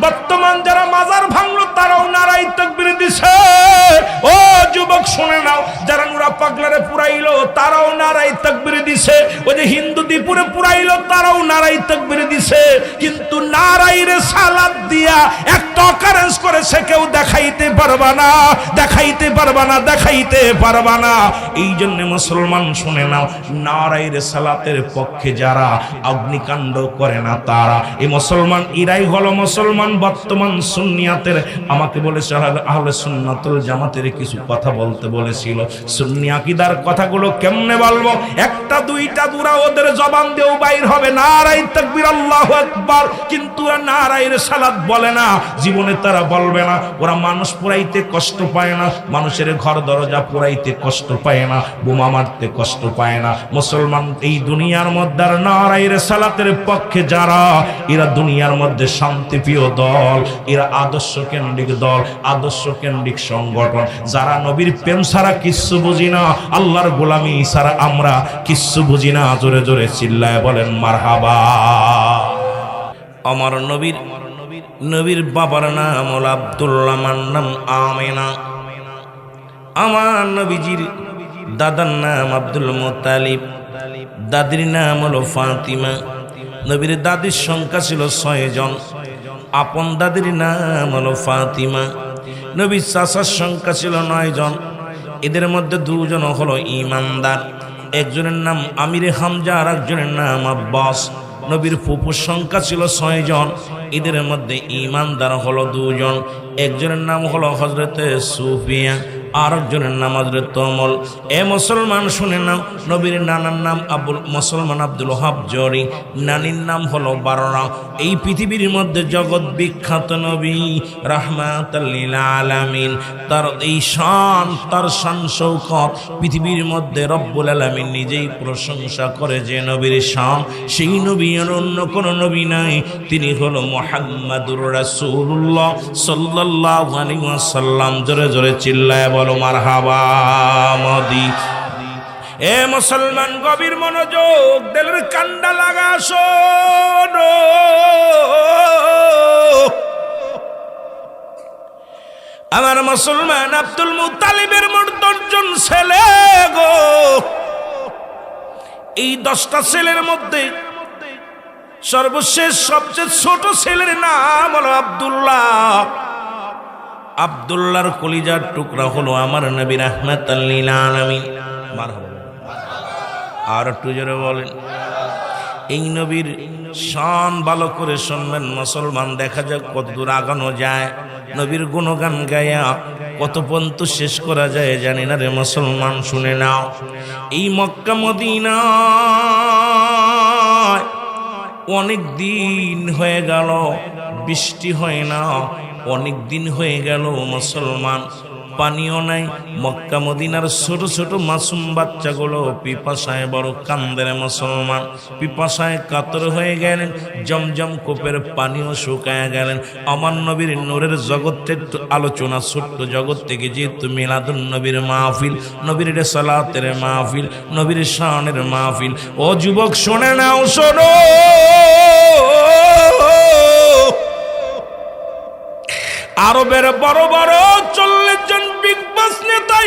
বর্তমান যারা মাজার ভাঙলো তারাও নারায়ে তাকবীর দিছে। ও যুবক শুনে নাও, যারা নুরা পাগলারে পুরাইলো তারাও নারায়ে তাকবীর দিছে। ওই যে হিন্দু দীপুরে পুরাইলো তারাও নারায়ে তাকবীর দিছে। কিন্তু নারায়ে রিসালাত দিয়া একটা অকারেন্স করে সে কেউ দেখাইতে পারবা না, দেখাইতে পারবা না, দেখাইতে পারবা না। এই জন্য মুসলমান শুনে নাও, নারায়ে রিসালাতের পক্ষে যারা অগ্নিকাণ্ড করে না তারা এই মুসলমান, এরাই হলো মুসলমান। বর্তমান সুন্নিয়াতের আমাকে বলেছে আহলে সুন্নাতুল জামাতের কিছু কথা বলতে বলেছিল। সুন্নি আকীদার কথাগুলো কেমনে বলবো? একটা দুইটা দুরা ওদের জবান দিয়েও বাইর হবে নারায়ে তাকবীর আল্লাহু আকবার, কিন্তু ওরা নারায়ে রিসালাত বলে না, জীবনে তারা বলবে না। ওরা মানুষ পুরাইতে কষ্ট পায় না, মানুষের ঘর দরজা পুরাইতে কষ্ট পায় না, বোমা মারতে কষ্ট পায় না। মুসলমান এই দুনিয়ার মধ্যে আর নারায়ে রিসালাতের পক্ষে যারা, এরা দুনিয়ার মধ্যে শান্তিপ্রিয় দল, এরা আদর্শ কেন্দ্রিক দল, আদর্শ কেন্দ্রিক সংগঠন। যারা নবীর প্রেম ছাড়া কিচ্ছু বুঝি না, আল্লাহর গোলামি ছাড়া আমরা কিচ্ছু বুঝি না। জোরে জোরে চিল্লায় বলেন মারহাবা। আমার নবীর বাবার নাম হল আব্দুল্লাহ, মার নাম আমেনা। আমার নবীজির দাদার নাম আব্দুল মুত্তালিব, দাদির নাম হলো ফাতিমা। নবীর দাদির সংখ্যা ছিল 6 জন, আপন দাদির নাম হলো ফাতিমা। নবীর চাচার সংখ্যা ছিল 9 জন, এদের মধ্যে 2 জন হলো ইমানদার, একজনের নাম আমিরে হামজা আর একজনের নাম আব্বাস। নবীর ফুফুর সংখ্যা ছিল 6 জন, এদের মধ্যে ইমানদার হলো 2 জন, একজনের নাম হলো হযরতে সুফিয়া আর একজনের নাম হযরত ওমর। এ মুসলমান শুনে নাও, নবীর নানার নাম মুসলমান আব্দুল ওহাব জরি, নানির নাম হলো বাররা। এই পৃথিবীর মধ্যে জগৎ বিখ্যাত নবী রাহমাতাল লিল আলামিন, তার এই শান, তার শান শৌকত পৃথিবীর মধ্যে রব্বুল আলামিন নিজেই প্রশংসা করে। যে নবীর শান, সেই নবী আর অন্য কোন নবী নাই, তিনি হলো মুহাম্মাদুর রাসূলুল্লাহ সাল্লাল্লাহু আলাইহি ওয়াসাল্লাম। জোরে জোরে চিল্লায় বলো মারহাবা মদি। এ মুসলমান গভীর মনোযোগ, দিলের কান্ডা লাগা শোনো। আমার মুসলমান আব্দুল মুত্তালিবের মোট 10 জন ছেলে গো। এই 10টা ছেলের মধ্যে সর্বশেষ সবচেয়ে ছোট ছেলের নাম হলো আব্দুল্লাহ। আব্দুল্লাহর কলিজার টুকরা হলো আমার নবী রাহমাতাল লিল আলামিন। আর একটু জোরে বলেন। এই নবীর শান ভালো করে শুনবেন মুসলমান, দেখা যাক কত দূর আগানো যায়। নবীর গুণগান গায়া কত পর্যন্ত শেষ করা যায় জানি না রে মুসলমান, শুনে নাও। এই মক্কা মদিনা অনেক দিন হয়ে গেল বৃষ্টি হয় না, অনেক দিন হয়ে গেল মুসলমান পানিও নাই। মক্কা মদিনার ছোট ছোট মাসুম বাচ্চাগুলো পিপাসায় বড় কান্দের মুসলমান, পিপাসায় কাতর হয়ে গেলেন। জমজম কূপের পানিও শুকায় গেলেন। আমার নবীর নূরের জগৎ একটু আলোচনা, ছোট্ট জগৎ থেকে যেহেতু মিলাদুন নবীর মাহফিল, নবীর রিসালাতের মাহফিল, নবীর শানের মাহফিল। ও যুবক শোনে নাও, শোনো। আরবের বড় বড় 40 জন বিগ বস নেতা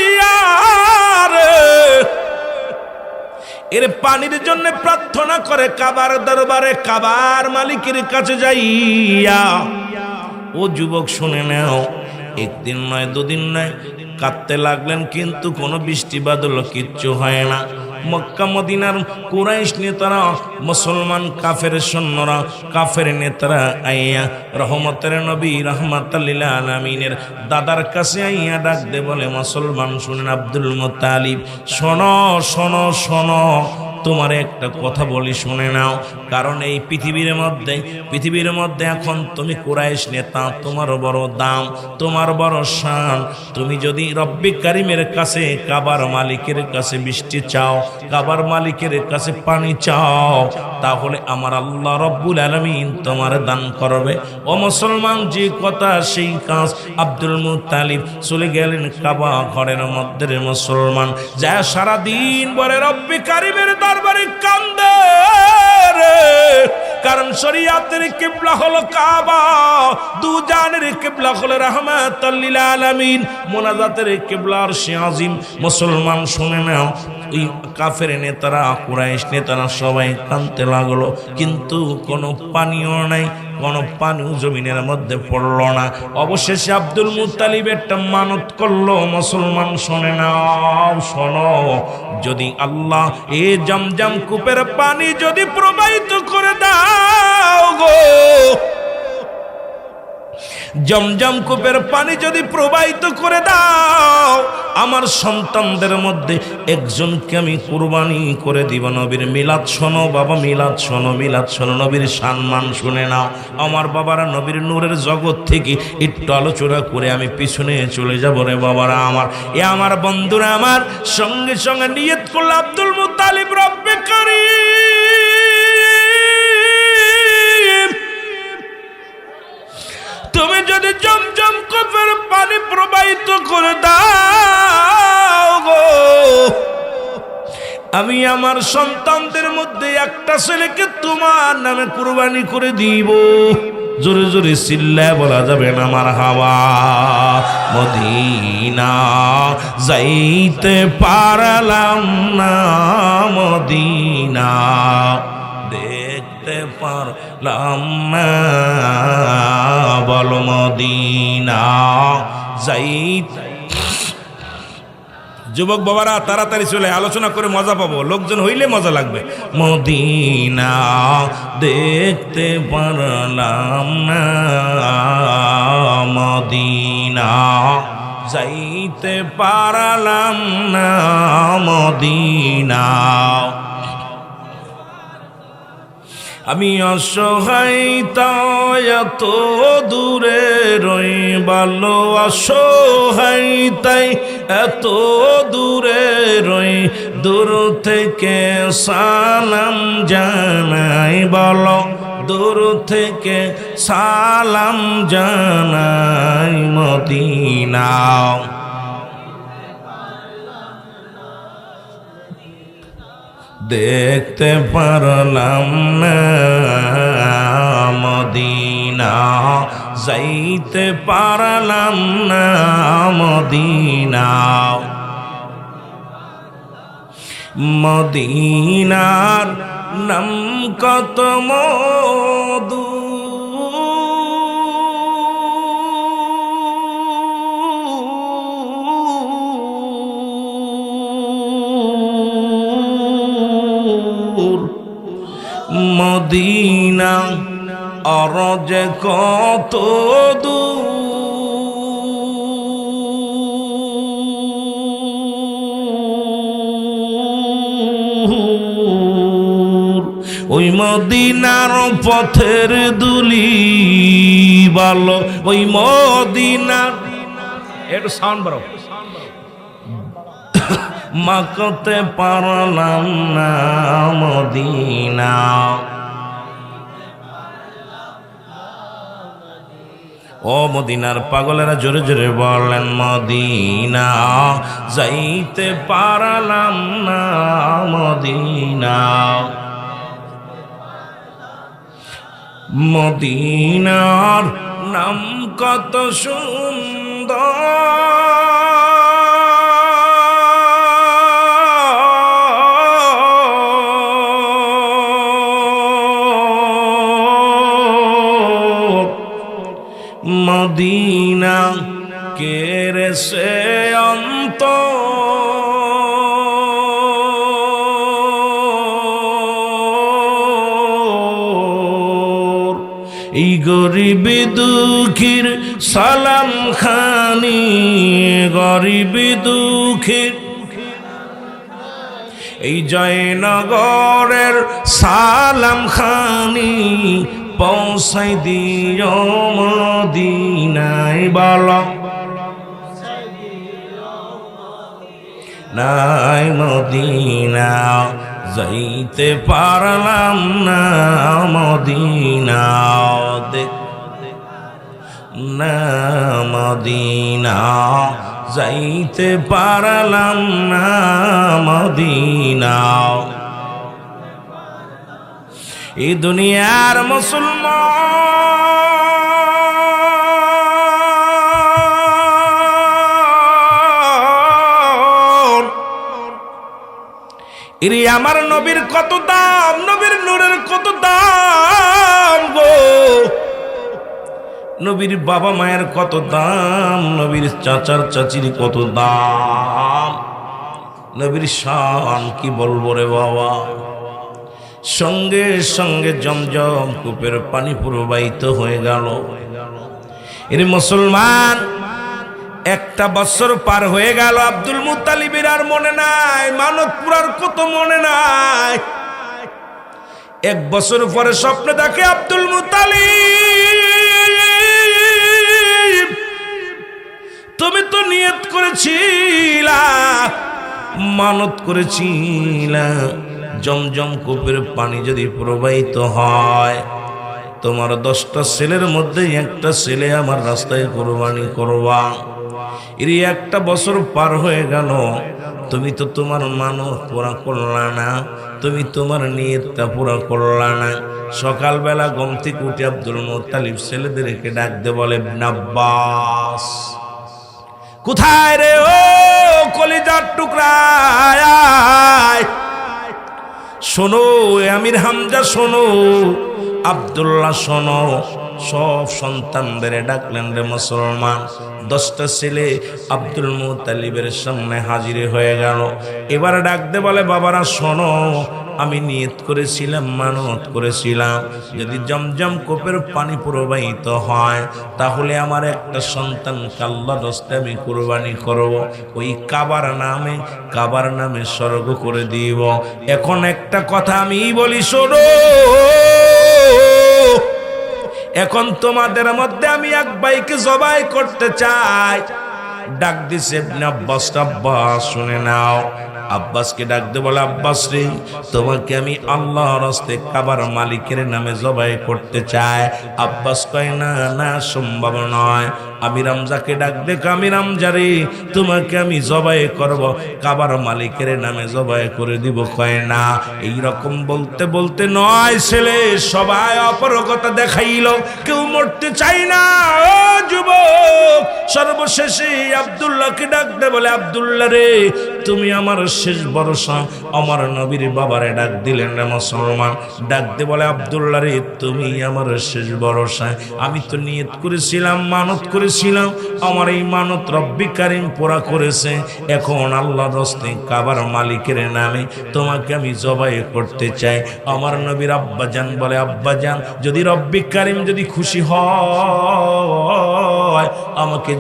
এর পানির জন্য প্রার্থনা করে কাবার দরবারে, কাবার মালিকের কাছে যাইয়া। ও যুবক শুনে নাও, একদিন নয়, 2 দিন নয়, কাঁদতে লাগলেন, কিন্তু কোনো বৃষ্টি বাদল কিচ্ছু হয় না। মক্কা মদিনার কুরাইশ নেতারা, মুসলমান কাফের সৈন্যরা, কাফের নেতারা আইয়া রহমতের নবী রাহমাতাল লিল আলামিনের দাদার কাছে আইয়া ডাক দে বলে, মুসলমান শুনেন আব্দুল মুত্তালিব, শোনো শোনো শোনো, তোমার একটা কথা বলি, শুনে নাও। কারণ এই পৃথিবীর মধ্যে এখন তুমি কুরাইশ নেতা, তোমার বড় দাম, তোমার বড় শান। তুমি যদি রব্বি কারিমের কাছে, কাবার মালিকের কাছে বৃষ্টি চাও, কাবার মালিকের কাছে পানি চাও, তাহলে আমার আল্লাহ রব্বুল আলামিন তোমার দান করবে। ও মুসলমান, যে কথা সেই কাজ। আব্দুল মুত্তালিব চলে গেলেন কাবা ঘরের মধ্যে মুসলমান, যা সারাদিন বলে রব্বি কারিমের বাবার বাড়ি কান্দে রে, কারণ শরীয়তের কিবলা হলো কাবা, দুজানের কিবলা হলো রাহমাতুল লিল আলামিন, মুনাজাতের কিবলা আরশে আজিম। মুসলমান শুনে নাও, এই কাফের নেতারা, কুরাইশ নেতারা সবাই কাঁদতে লাগলো, কিন্তু কোনো পানিও নাই, কোনো পানিও জমিনের মধ্যে পড়লো না। অবশেষে আব্দুল মুত্তালিব একটা মানত করলো, মুসলমান শুনে নাও, শোনো, যদি আল্লাহ এ জমজম কূপের পানি যদি প্রবাহিত করে দাও গো, জমজম কূপের পানি যদি প্রবাহিত করে দাও, আমার সন্তানদের মধ্যে একজনকে আমি কুরবানি করে দিব। নবীর মিলাদ শোনো বাবা, মিলাদ শোনো, মিলাদ শোনো, নবীর সম্মান শুনে নাও। আমার বাবারা নবীর নূরের জগৎ থেকে একটু আলোচনা করে আমি পিছনে চলে যাব রে বাবারা আমার। এ আমার বন্ধুরা আমার, সঙ্গে সঙ্গে নিয়ত করল আব্দুল মুত্তালিব, রব্বে কারীম, তুমি যদি জমজম কূপের পানি প্রবাহিত করে দাও গো, আমি আমার সন্তানদের মধ্যে একটা ছেলেকে তোমার নামে কুরবানি করে দিব। জোরে জোরে চিল্লায় বলা যাবে না মারহাবা। মদিনা যাইতে পারলাম না, মদিনা দেখতে পারলাম না, বলো মদিনা যাইতে। যুবক বাবারা তাড়াতাড়ি চলে, আলোচনা করে মজা পাবো, লোকজন হইলে মজা লাগবে। মদিনা দেখতে পারলাম না, মদিনা যাইতে পারলাম না, মদিনা। আমি অসহায় তাই এত দূরে রই, ভালো অসহায় তাই এত দূরে রই, দূর থেকে সালাম জানাই, বলো দূর থেকে সালাম জানাই, মদিনা দেখতে পারলাম না, মদিনা যাইতে পারলাম না, মদিনা। মদিনার নাম কত মধু, মদিনা অরজ কত দূর, ওই মদিনার পথের দুলি ভালো, ওই মদিনার একটু সাউন্ড বাড়াও, মাকতে পারলাম না, মদিনা। ও মদিনার পাগলেরা জোরে জোরে বললেন, মদিনা যাইতে পারলাম না, মদিনা। মদিনার নাম কত সুন্দর, মদিনা কেরে সে অন্ত, এই গরিব দুঃখীর সালাম খানি, গরিব দুঃখীর এই জয়নগরের সালাম খানি, পৌঁছাই দিও মদিনায়, বলো নাই, মদিনা যাইতে পারলাম না, মদিনা না, মদিনা যাইতে পারলাম না, মদিনা। এই দুনিয়ার মুসলমান, এরে আমার নবীর কত দাম, নবীর নূরের কত দাম গো, নবীর বাবা মায়ের কত দাম, নবীর চাচার চাচির কত দাম, নবীর শান কি বলবো রে বাবা। সঙ্গে সঙ্গে জমজম কূপের পানি প্রবাহিত হয়ে গেল। এর মুসলমান, একটা বছর পার হয়ে গেল, আব্দুল মুত্তালিবের আর মনে নাই, মানত পুরার কত মনে নাই। এক বছর পরে স্বপ্নে দেখে আব্দুল মুত্তালিব, তুমি তো নিয়ত করেছিলা, মানত করেছিলা, জমজম কূপের পানি যদি প্রবাহিত হয়, তোমার 10টা ছেলের মধ্যে একটা ছেলে আমার রাস্তায় কোরবানি করবা। এর একটা বছর পার হয়ে গেল, তুমি তো তোমার মানত পুরা করলা না, তুমি তোমার নিয়তটা পুরা করলা না। সকালবেলা ঘুম থেকে উঠে আব্দুল মুত্তালিব ছেলেদেরকে ডাক দে, বলে আব্বাস কোথায় রে, ও কলিজার টুকরা, শোনো, আমির হামজা শোনো, আব্দুল্লাহ শোনো। সব সন্তানদের ডাকলেন রে মুসলমান। 10টা ছেলে আব্দুল মুত্তালিবের সামনে হাজির হয়ে গেল। এবার ডাকতে বলে, বাবারা শোনো, আমি নিয়ত করেছিলাম, মানত করেছিলাম, যদি জমজম কূপের পানি প্রবাহিত হয় তাহলে আমার একটা সন্তানকে আল্লাহর রাস্তায় আমি কুরবানি করব, ওই কাবার নামে স্বর্গ করে দিব। এখন একটা কথা আমি বলি, শোনো, এখন তোমাদের মধ্যে আমি এক ভাইকে জবাই করতে চাই। ডাক দিছে আব্বাস, আব্বাস শুনে নাও। আব্বাসকে ডাক দে, বলে আব্বাস রে, তোমাকে আমি আল্লাহর রাস্তায় কাবার মালিকের নামে জবাই করতে চাই। আব্বাস কয়, না না, সম্ভব নয়। আমির হামজাকে ডাক দে, আমির হামজা রে, তোমাকে আমি জবাই করব, কাবার মালিকের নামে জবাই করে দিব। কয় না। এইরকম বলতে বলতে 9 ছেলে সবাই অপারগতা দেখাইল, কেউ মরতে চাই না। ও যুবক, সর্বশেষে আব্দুল্লাহকে ডাক দে, বলে আব্দুল্লাহ রে, তুমি আমার শেষ ভরসা। আমার নবীর বাবারে ডাক দিলেন রে মুসলমান। ডাক দে, বলে আব্দুল্লাহ রে, তুমি আমার শেষ ভরসা। আমি তো নিয়ত করেছিলাম, মানত করেছিলাম, আমার এই মানত রব্বি কারিম পুরা করেছে। এখন আল্লাহর রাস্তায় কাবার মালিকের নামে তোমাকে আমি জবাই করতে চাই। আমার নবীর আব্বাজান বলে, আব্বাজান, যদি রব্বি কারিম যদি খুশি হয় আমাকে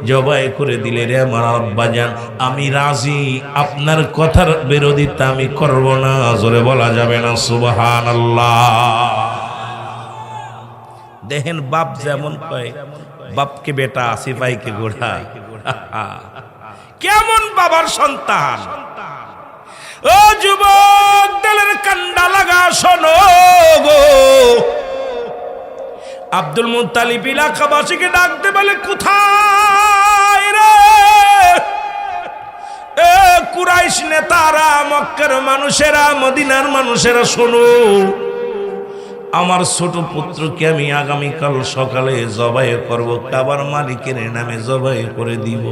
জবাই করে দিলে রে আমার আব্বাজান, আমি রাজি, আপনার কথার বিরোধিতা আমি করব না। জোরে বলা যাবে না সুবহানাল্লাহ। দেখেন বাপ যেমন কয়, বাপকে বেটা, সিপাইকে ঘোড়া, কেমন বাবার সন্তান। ও যুবক, দিলের কান্ডা লাগা শোনো গো। আব্দুল মুত্তালিব এলাকাবাসীকে ডাকতে বলে, কোথায় রে এ কুরাইশ নেতারা, মক্কার মানুষেরা, মদিনার মানুষেরা, শোনো, আমার ছোট পুত্রকে আমি আগামীকাল সকালে জবাই করব, কাবার মালিকের নামে জবাই করে দিব।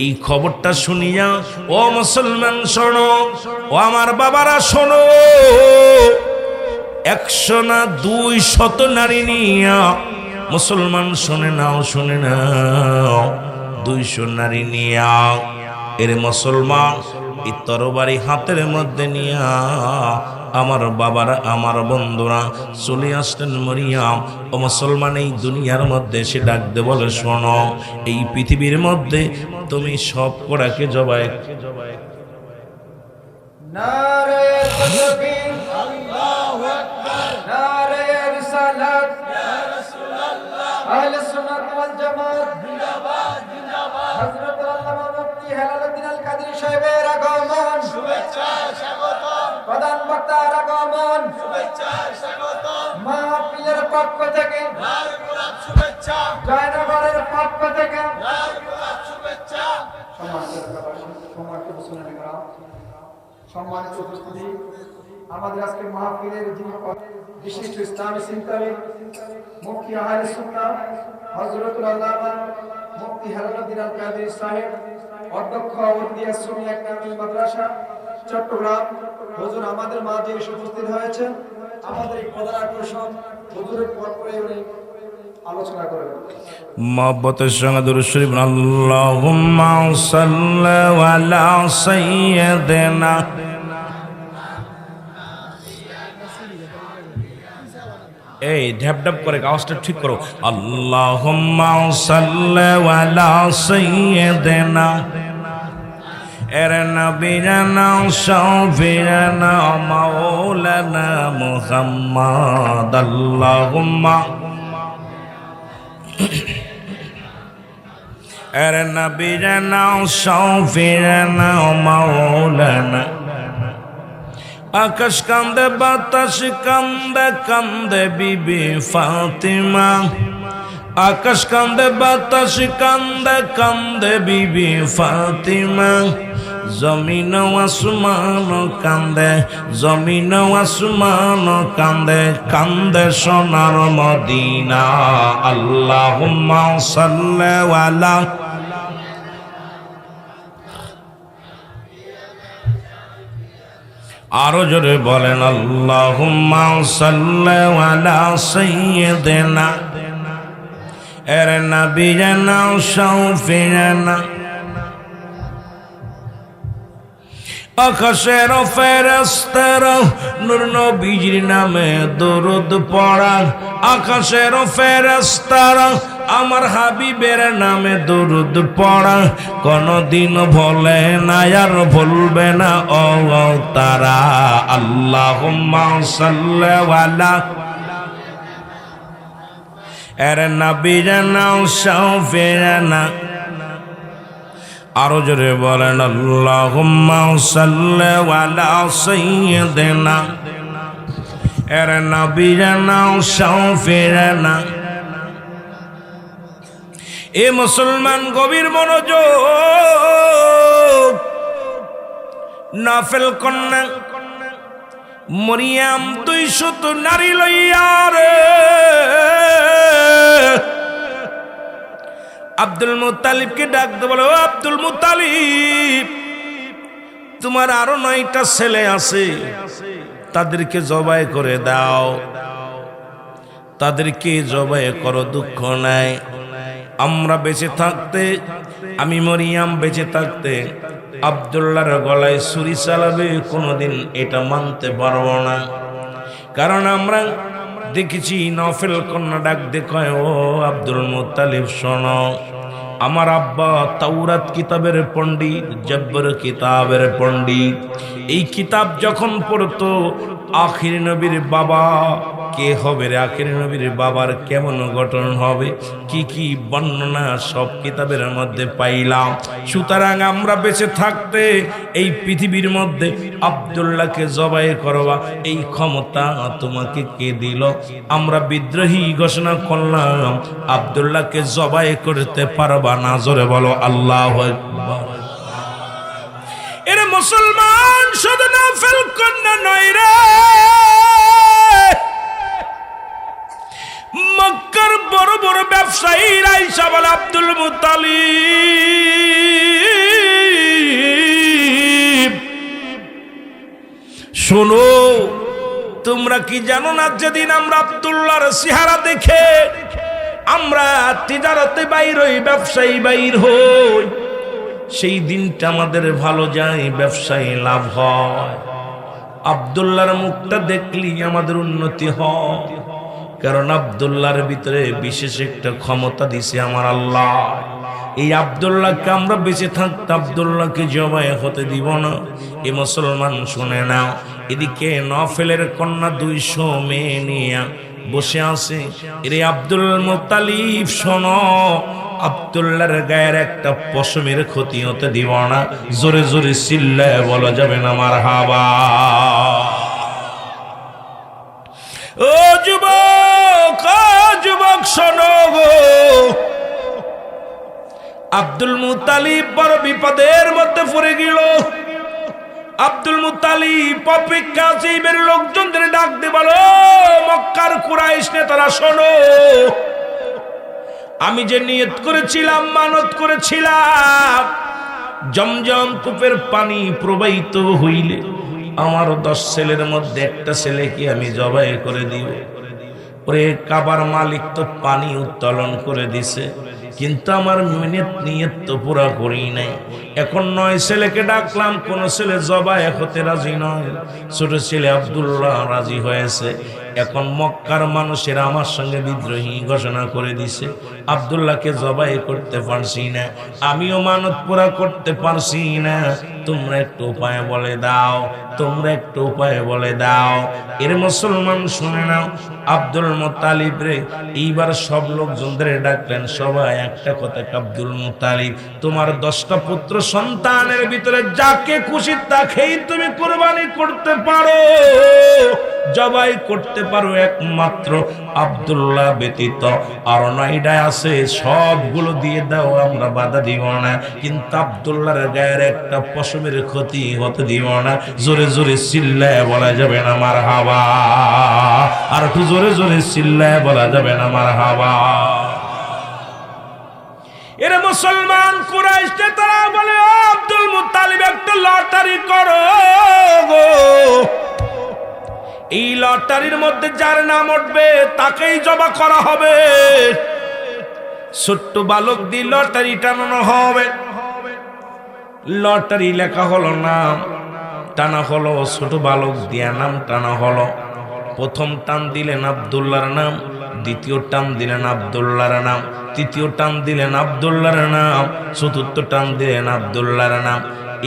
এই খবরটা শুনিয়া ও মুসলমান শোনো, ও আমার বাবারা শোনো, 100 না 200 নারী নিয়া, মুসলমান শুনে নাও, 200 নারী নিয়া, এর মুসলমান এই তরবারি হাতের মধ্যে নিয়া আমার বাবারা, আমার বন্ধুরা চলে আসলেন মরিয়াম। ও মুসলমান, এই দুনিয়ার মধ্যে সে ডাক দে, বলে শোনো, এই পৃথিবীর মধ্যে তুমি সব কড়াকে জবাই। নারে তাকবীর, আল্লাহু আকবার, নারে রিসালাত, ইয়া রাসূলুল্লাহ, আহলে সুন্নাত ওয়াল জামাত জিন্দাবাদ, জিন্দাবাদ। হযরত আল্লামা মুফতি হেলালুদ্দিন আল কাদরী সাহেবের আগমন, শুভেচ্ছা স্বাগতম। প্রধান বক্তার আগমন, শুভেচ্ছা স্বাগতম। মাহফিলের পক্ষ থেকে লাল গোলাপ শুভেচ্ছা, জয়নগরের পক্ষ থেকে লাল গোলাপ শুভেচ্ছা। সম্মানিত উপস্থিতি, আমাদের আজকে মাহফিলের যিনি বিশিষ্ট ইসলামী চিন্তাবিদ মুফতি আহলে সুন্নাহ হযরতুল আল্লামা মুফতি হেলালুদ্দিন আল কাদের সাহেব, অধ্যক্ষ ওরদিয়া সুন্নিয়া কামিল মাদ্রাসা চট্টগ্রাম, হুজুর আমাদের মাঝে এসে উপস্থিত হয়েছেন। আমাদের এই প্রধান আকর্ষণ হুজুরের পর পরে উনি আলোচনা করবেন। মহব্বতের সঙ্গে দুরূদ শরীফ আল্লাহুম্মা সাল্লি আলা সাইয়্যিদিনা। এই ঢ্যাপ ঢ্যাপ করে আওয়াজটা ঠিক করো। আল্লাহুম্মা সাল্লি আলা সাইয়্যিদিনা এর নবীনা শাফিনা মাওলানা মুহাম্মদ। আল্লাহুম্মা এর নবীনা শাফিনা মাওলানা। আকাশ কান্দে বাতাস কান্দে কান্দে বিবি ফাতিমা। আকাশ কান্দে বাতাস কান্দে কান্দে বিবি ফাতিমা। জমিন আসমান কান্দে জমিন আসমান কান্দে কান্দে সোনার মদিনা। আল্লাহুম্মা সাল্লি আলা। আরো জোরে বলেন আল্লাহুম্মা সাল্লি আলা সাইয়্যিদিনা এর নবীনা শাফিনা। আকাশের ফেরেশতারা নূর নবীর নামে দরুদ পড়া। আকাশের ফেরেশতারা আমার হাবিবের নামে দরুদ পড়া। কোনদিন ভুলে না আর ভুলবে না ও তারা। আল্লাহুম্মা সাল্লি আলা এর নবীনা শাফিনা। আরো জোরে বলেন আল্লাহুম্মা সাল্লি আলা সাইয়্যিদিনা এর নবীনা শাফিনা। এ মুসলমান গভীর মনোযোগ। নাফেল কন্যা মরিয়াম 200 নারী লইয়া রে আব্দুল মুত্তালিবকে ডাক দে, বলে ও আব্দুল মুত্তালিব, তোমার আরো 9টা ছেলে আছে, তাদেরকে জবাই করে দাও, তাদেরকে জবাই করো, দুঃখ নাই। আমরা বেঁচে থাকতে, আমি মরিয়াম বেঁচে থাকতে আব্দুল্লাহর গলায় ছুরি চালাবে কোনোদিন এটা মানতে পারবো না। কারণ আমরা দেখেছি নফেল কন্যা ডাক দেখায়, ও আব্দুল মুত্তালিব শোনো, আমার আব্বা তাওরাত কিতাবের পণ্ডিত, জব্বর কিতাবের পণ্ডিত। এই কিতাব যখন পড়তো আখির নবীর বাবা কে হবে রে, আখির নবীর বাবার কেমন গঠন হবে, কি কি বর্ণনা সব কিতাবের মধ্যে পাইলাম। সুতরাং আমরা বেঁচে থাকতে এই পৃথিবীর মধ্যে আব্দুল্লাহকে জবাই করবা এই ক্ষমতা তোমাকে কে দিল? আমরা বিদ্রোহী ঘোষণা করলাম, আব্দুল্লাহকে জবাই করতে পারবা না। জোরে বলো আল্লাহু আকবার। এরে মুসলমান, শুধু নফল কন্যা নয় রে, মক্কার বড় বড় ব্যবসায়ীরা আইসা বলে, আব্দুল মুত্তালিব শোনো, তোমরা কি জানো না, যেদিন আমরা আব্দুল্লাহর চেহারা দেখে আমরা তিজারতে বাইর হই, ব্যবসায়ী বাইর হই, সেই দিনটা আমাদের ভালো যায়, ব্যবসায়ী লাভ হয়। আব্দুল্লাহর মুখটা দেখলি আমাদের উন্নতি হয়, কারণ আব্দুল্লাহর ভিতরে বিশেষ একটা ক্ষমতা দিছে আমার আল্লাহ। এই আব্দুল্লাহকে আমরা বেঁচে থাকতে আব্দুল্লাহকে জবাই হতে দিব না। এই মুসলমান শুনে নাও, এদিকে নফেলের কন্যা 200 মেয়ে নিয়ে বসে আছে। এরে আব্দুল মুত্তালিব শোনো, আব্দুল্লাহর গায়ের একটা পশমের ক্ষতি হতে দিব না। জোরে জোরে চিল্লায় বলা যাবে না মারহাবা। ও যুবক, ও যুবক শোনো গো, আব্দুল মুত্তালিব বড় বিপদের মধ্যে পড়ে গেল। আব্দুল মুত্তালিব অপেক্ষা জীবের লোকজনদের ডাক দিয়ে বলো, মক্কার কুরাইশ নেতারা শোনো, আমি যে নিয়ত করেছিলাম, মানত করেছিলাম, জমজম কূপের পানি প্রবাহিত হইলে আমার 10 ছেলের মধ্যে একটা ছেলেকে আমি জবাই করে দিব। ওরে কাবার মালিক তো পানি উত্তোলন করে দিছে, কিন্তু আমার নিয়ত তো পুরা করি নাই। এখন 9 ছেলেকে ডাকলাম, কোন ছেলে জবাই হতে রাজি নয়। ছোট ছেলে আব্দুল্লাহ রাজি হয়েছে। এখন মক্কার মানুষের আমার সঙ্গে বিদ্রোহী ঘোষণা করে দিছে, আব্দুল্লাহকে জবাই করতে পারছি না, আমিও মানত পুরা করতে পারছি না। তোমরা একটু উপায় বলে দাও, তোমরা একটু উপায় বলে দাও। এর মুসলমান শুনে নাও, আব্দুল মুত্তালিব রে এইবার সব লোকজনদের ডাকলেন। সবাই একটা কথা, আব্দুল মুত্তালিব, তোমার 10টা পুত্র সন্তানের ভিতরে যাকে খুশি তাকেই তুমি কুরবানি করতে পারো, জবাই করতে পারো, একমাত্র আব্দুল্লাহ ব্যতীত আর 9টা আছে, সবগুলো দিয়ে দাও, আমরা বাধা দিব না, কিন্তু আব্দুল্লাহর গায়ের একটা পশমের ক্ষতি হতে দিব না। জোরে জোরে চিল্লায় বলা যাবে না মারহাবা, আর একটু জোরে জোরে চিল্লায় বলা যাবে না মারহাবা। এরা মুসলমান কুরাইশ তারা বলে, আব্দুল মুত্তালিব একটা লটারি করো গো, এই লটারির মধ্যে যার নাম উঠবে তাকেই জবা করা হবে। ছোট্ট বালক দিয়ে লটারি টানানো হবে। লটারি লেখা হলো, নাম টানা হলো, ছোট বালক দিয়া নাম টানা হলো। প্রথম টান দিলেন আব্দুল্লাহর নাম, দ্বিতীয় টান দিলেন আব্দুল্লাহর নাম, তৃতীয় টান দিলেন আব্দুল্লাহর নাম, চতুর্থ টান দিলেন আব্দুল্লাহর নাম।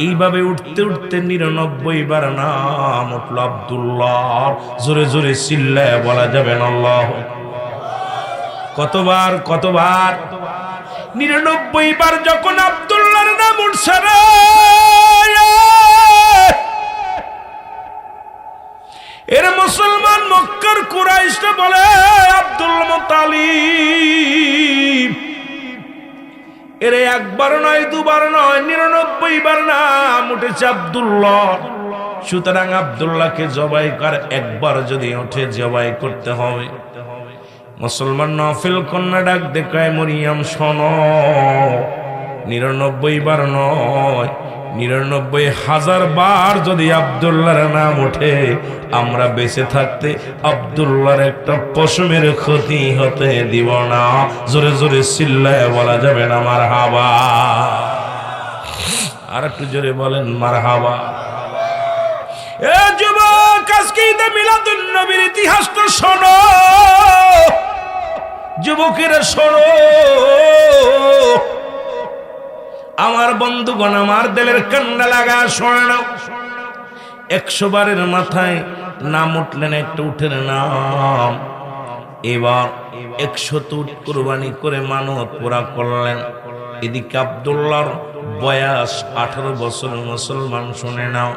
এইভাবে উঠতে উঠতে 99 বার নাম উঠল আব্দুল্লাহ। জোরে জোরে চিল্লায় বলা যাবেন আল্লাহ। কতবার কতবার? 99 বার যখন আব্দুল্লাহর নাম উঠছে রে, এর মুসলমান মক্কার কুরাইশরা বলে, আব্দুল মুত্তালিব এর একবার নয়, দুবার নয়, 99 বার নাম উঠেছে আব্দুল্লাহ। সুতরাং আব্দুল্লাহকে জবাই কর, একবার যদি ওঠে জবাই করতে হবে। মুসলমান নফল কন্যা ডাক দেখায়, মরিয়াম শোনো, 99 বার নয়, 99,000 বার যদি আব্দুল্লাহর নাম ওঠে, আমরা বেঁচে থাকতে আব্দুল্লাহর একটা পশমের ক্ষতি হতে দিব না। জোরে জোরে চিল্লায় বলা যাবে না মারহাবা। আর একটু জোরে বলেন মারহাবা। এ যুবক, আজকে ঈদে মিলাদুন নবীর ইতিহাসটা শোনো, যুবকেরা শোনো, আমার বন্ধুগণ, আমার দিলের কান্না লাগা শোনে নাও। 100 বারের মাথায় নাম উঠলেন, একটা উঠের নাম। এবার 100 উট কুরবানি করে মানত পুরা করলেন। এদিকে আব্দুল্লাহর বয়স 18 বছর। মুসলমান শুনে নাও,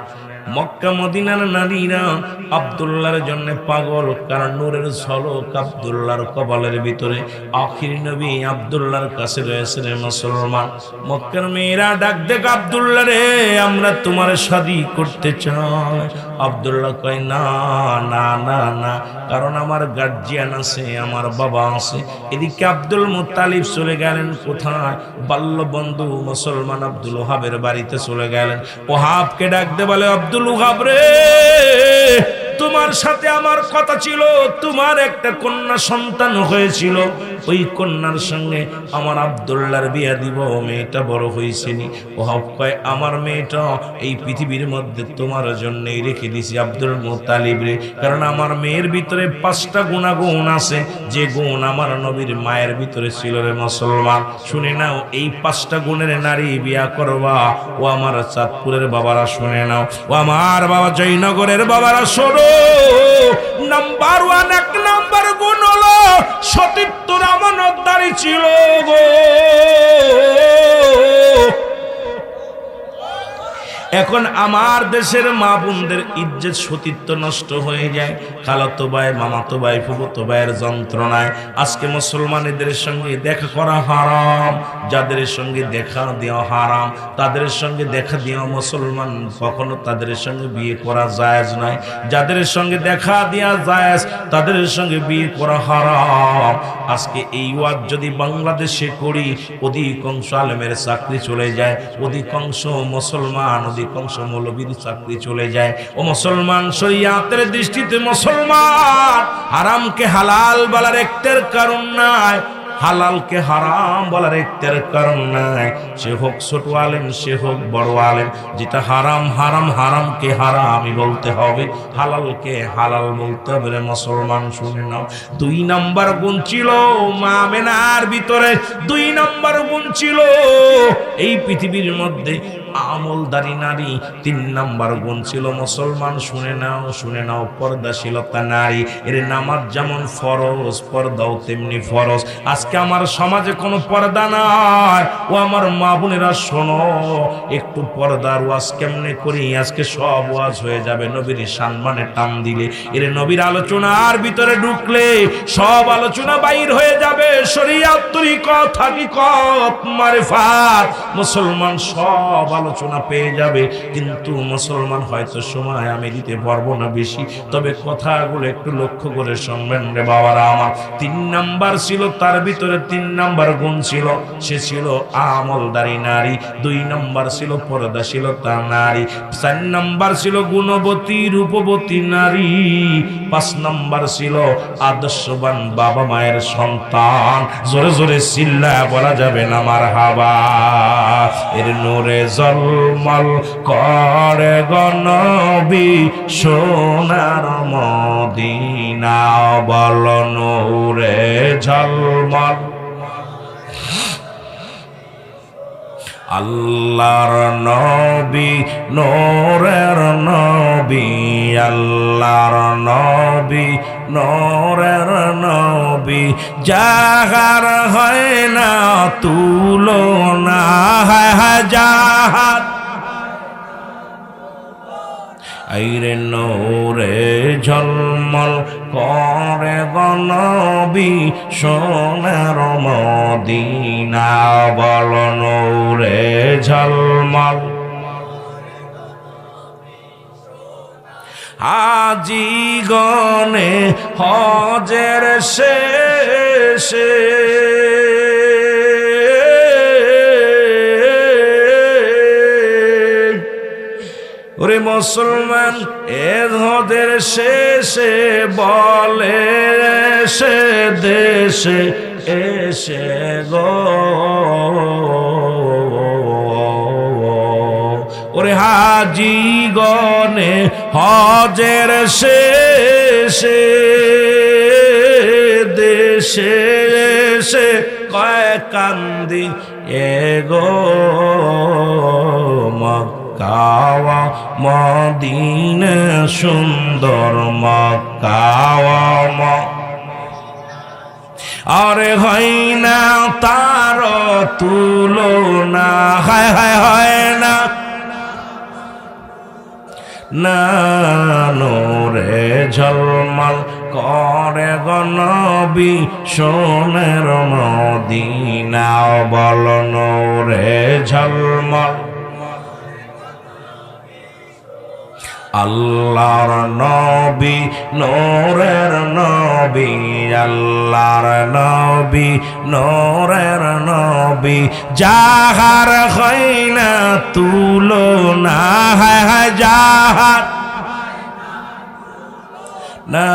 মক্কা মদিনার নারীরা আব্দুল্লাহর জন্য পাগল, কারণ নূরের ঝলক আব্দুল্লাহর কপালের ভিতরে। আখির নবী আব্দুল্লাহর কাছে রয়েছে রে মুসলমান। মক্কার মেয়েরা ডাক দেখ, আব্দুল্লাহ রে, আমরা তোমার শাদী করতে চাই। আব্দুল্লাহ কয়, না না না না, কারণ আমার গার্জিয়ান আছে, আমার বাবা আছে। এদিকে আব্দুল মুত্তালিব চলে গেলেন কোথায়? বাল্য বন্ধু মুসলমান আব্দুল ওহাবের বাড়িতে চলে গেলেন। ওহাবকে ডাক দে, বলে, আব্দুল ওহাব রে, তোমার সাথে আমার কথা ছিল, তোমার একটা কন্যা সন্তান হয়েছিল, ওই কন্যার সঙ্গে আমার আব্দুল্লাহর বিয়া দিব, মেয়েটা বড় হয়েছেনি। ওহাব কয়, আমার মেয়েটা এই পৃথিবীর মধ্যে তোমার জন্যই রেখে দিছি আব্দুল মুত্তালিব রে, কারণ আমার মেয়ের ভিতরে 5টা গুণাগুণ আছে, যে গুণ আমার নবীর মায়ের ভিতরে ছিল রে মুসলমান। শুনে নাও, এই 5টা গুণের নারী বিয়া করবা। ও আমার চাঁদপুরের বাবারা শুনে নাও, ও আমার বাবা জয়নগরের বাবারা শোনো, নাম্বার 1, 1 নাম্বার গুণ হলো সতীত্বর আমানতদারি ছিল গো। এখন আমার দেশের মা বোনদের ইজ্জত সতীত্ব নষ্ট হয়ে যায়, খালাতো ভাই, মামাতো ভাই, ফুফাতো ভাইয়ের যন্ত্রণায়। আজকে মুসলমানদের সঙ্গে দেখা করা হারাম, যাদের সঙ্গে দেখা দেওয়া হারাম, তাদের সঙ্গে দেখা দেওয়া মুসলমান কখনো তাদের সঙ্গে বিয়ে করা জায়েজ নয়। যাদের সঙ্গে দেখা দেওয়া জায়েজ, তাদের সঙ্গে বিয়ে করা হারাম। আজকে এই ওয়াজ যদি বাংলাদেশে করি, অধিকাংশ আলেমের চাকরি চলে যায়, অধিকাংশ মুসলমান, অধিকাংশ মৌলবীর চাকরি চলে যায়। ও মুসলমান, শরিয়াতের দৃষ্টিতে মুসলমান হারামকে হালাল বলার একটার কারণ নাই, হালালকে হারাম বলার একটার কারণ নাই। সে হোক ছোট আলেম, সে হোক বড় আলেম, যেটা হারাম হারাম, হারামকে হারামই বলতে হবে, হালালকে হালাল বলতে হবে। মুসলমান শুনে নাও, 2 নম্বর গুণ ছিল মা আমেনার ভিতরে, 2 নম্বর গুণ ছিল এই পৃথিবীর মধ্যে আমলদারি নারী, 3 নম্বর গুণ ছিল মুসলমান শুনে নাও, শুনে নাও, পর্দাশীলতা নারী। এর নামাজ যেমন ফরজ, পর্দাও তেমনি ফরজ। আজকে আমার সমাজে কোনো পর্দা নাই। ও আমার মা বোনেরা শোনো, একটু পর্দার ওয়াজ কেমনে করি, আজকে সব ওয়াজ হয়ে যাবে নবীর সম্মানে টান দিলে। এর নবীর আলোচনার ভিতরে ঢুকলে সব আলোচনা বাইর হয়ে যাবে, শরীয়ত, তরিকত, হাকিকত, মারিফাত, মুসলমান সব আলোচনা পেয়ে যাবে। কিন্তু মুসলমান হয়তো সময় আমি দিতে পারবো না বেশি, তবে কথাগুলো একটু লক্ষ্য করে শুনবেন রে বাবারা আমার। 3 নাম্বার ছিল তার ভিতরে, 3 নাম্বার গুণ ছিল, সে ছিল আমলদারি নারী। 2 নাম্বার ছিল পর্দাশীলতা নারী। 4 নাম্বার ছিল গুণবতী রূপবতী নারী। 5 নাম্বার ছিল আদর্শবান বাবা মায়ের সন্তান। জোরে জোরে চিল্লায়া বলা যাবে না মারহাবা। এর নূরে জলমল করে গনবী সোনার মদিনা, বল নূরে ঝলমল আল্লাহর নবী, নূরের নবী, আল্লাহর নবী, নূরের নবী, যাহার হয় না তুলনা, হায় হায় যাহার আইরে নূরে ঝলমল করে গনবী সোনার মদিনা, বল নূরে ঝলমল। হাজি গনে হজের শেষে ওরে মুসলমান, এ হজের শেষে বলে সে দেশে এসে গো, ওরে হাজি গনে হজের শেষে দেশে এসে কয় কান্দি এ গো, মক্কাওয়া মদিনা সুন্দর, মক্কাওয়া আরে হয় না তার তুলনা, হায় হায় হয় না না, নূরে ঝলমল করে গনবী সোনার মদিনা, বল নূরে ঝলমল আল্লাহর নবী, নূরের নবী, আল্লাহর নবী, নূরের নবী, যাহার হয় না তুলনা, হায় হায় যাহার না,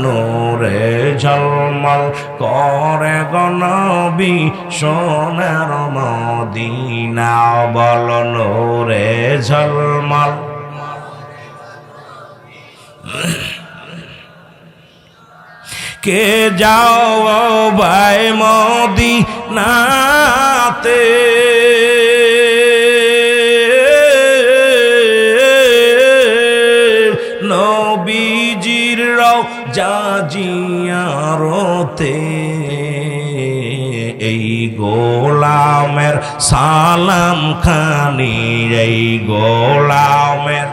নূরে ঝলমল করে গনবী সোনার মদিনা, বল নূরে ঝলমল। কে যাও ভাই মদিনাতে, নবীজির রওজা জিয়ারতে, এই গোলামের সালাম খানি, এই গোলামের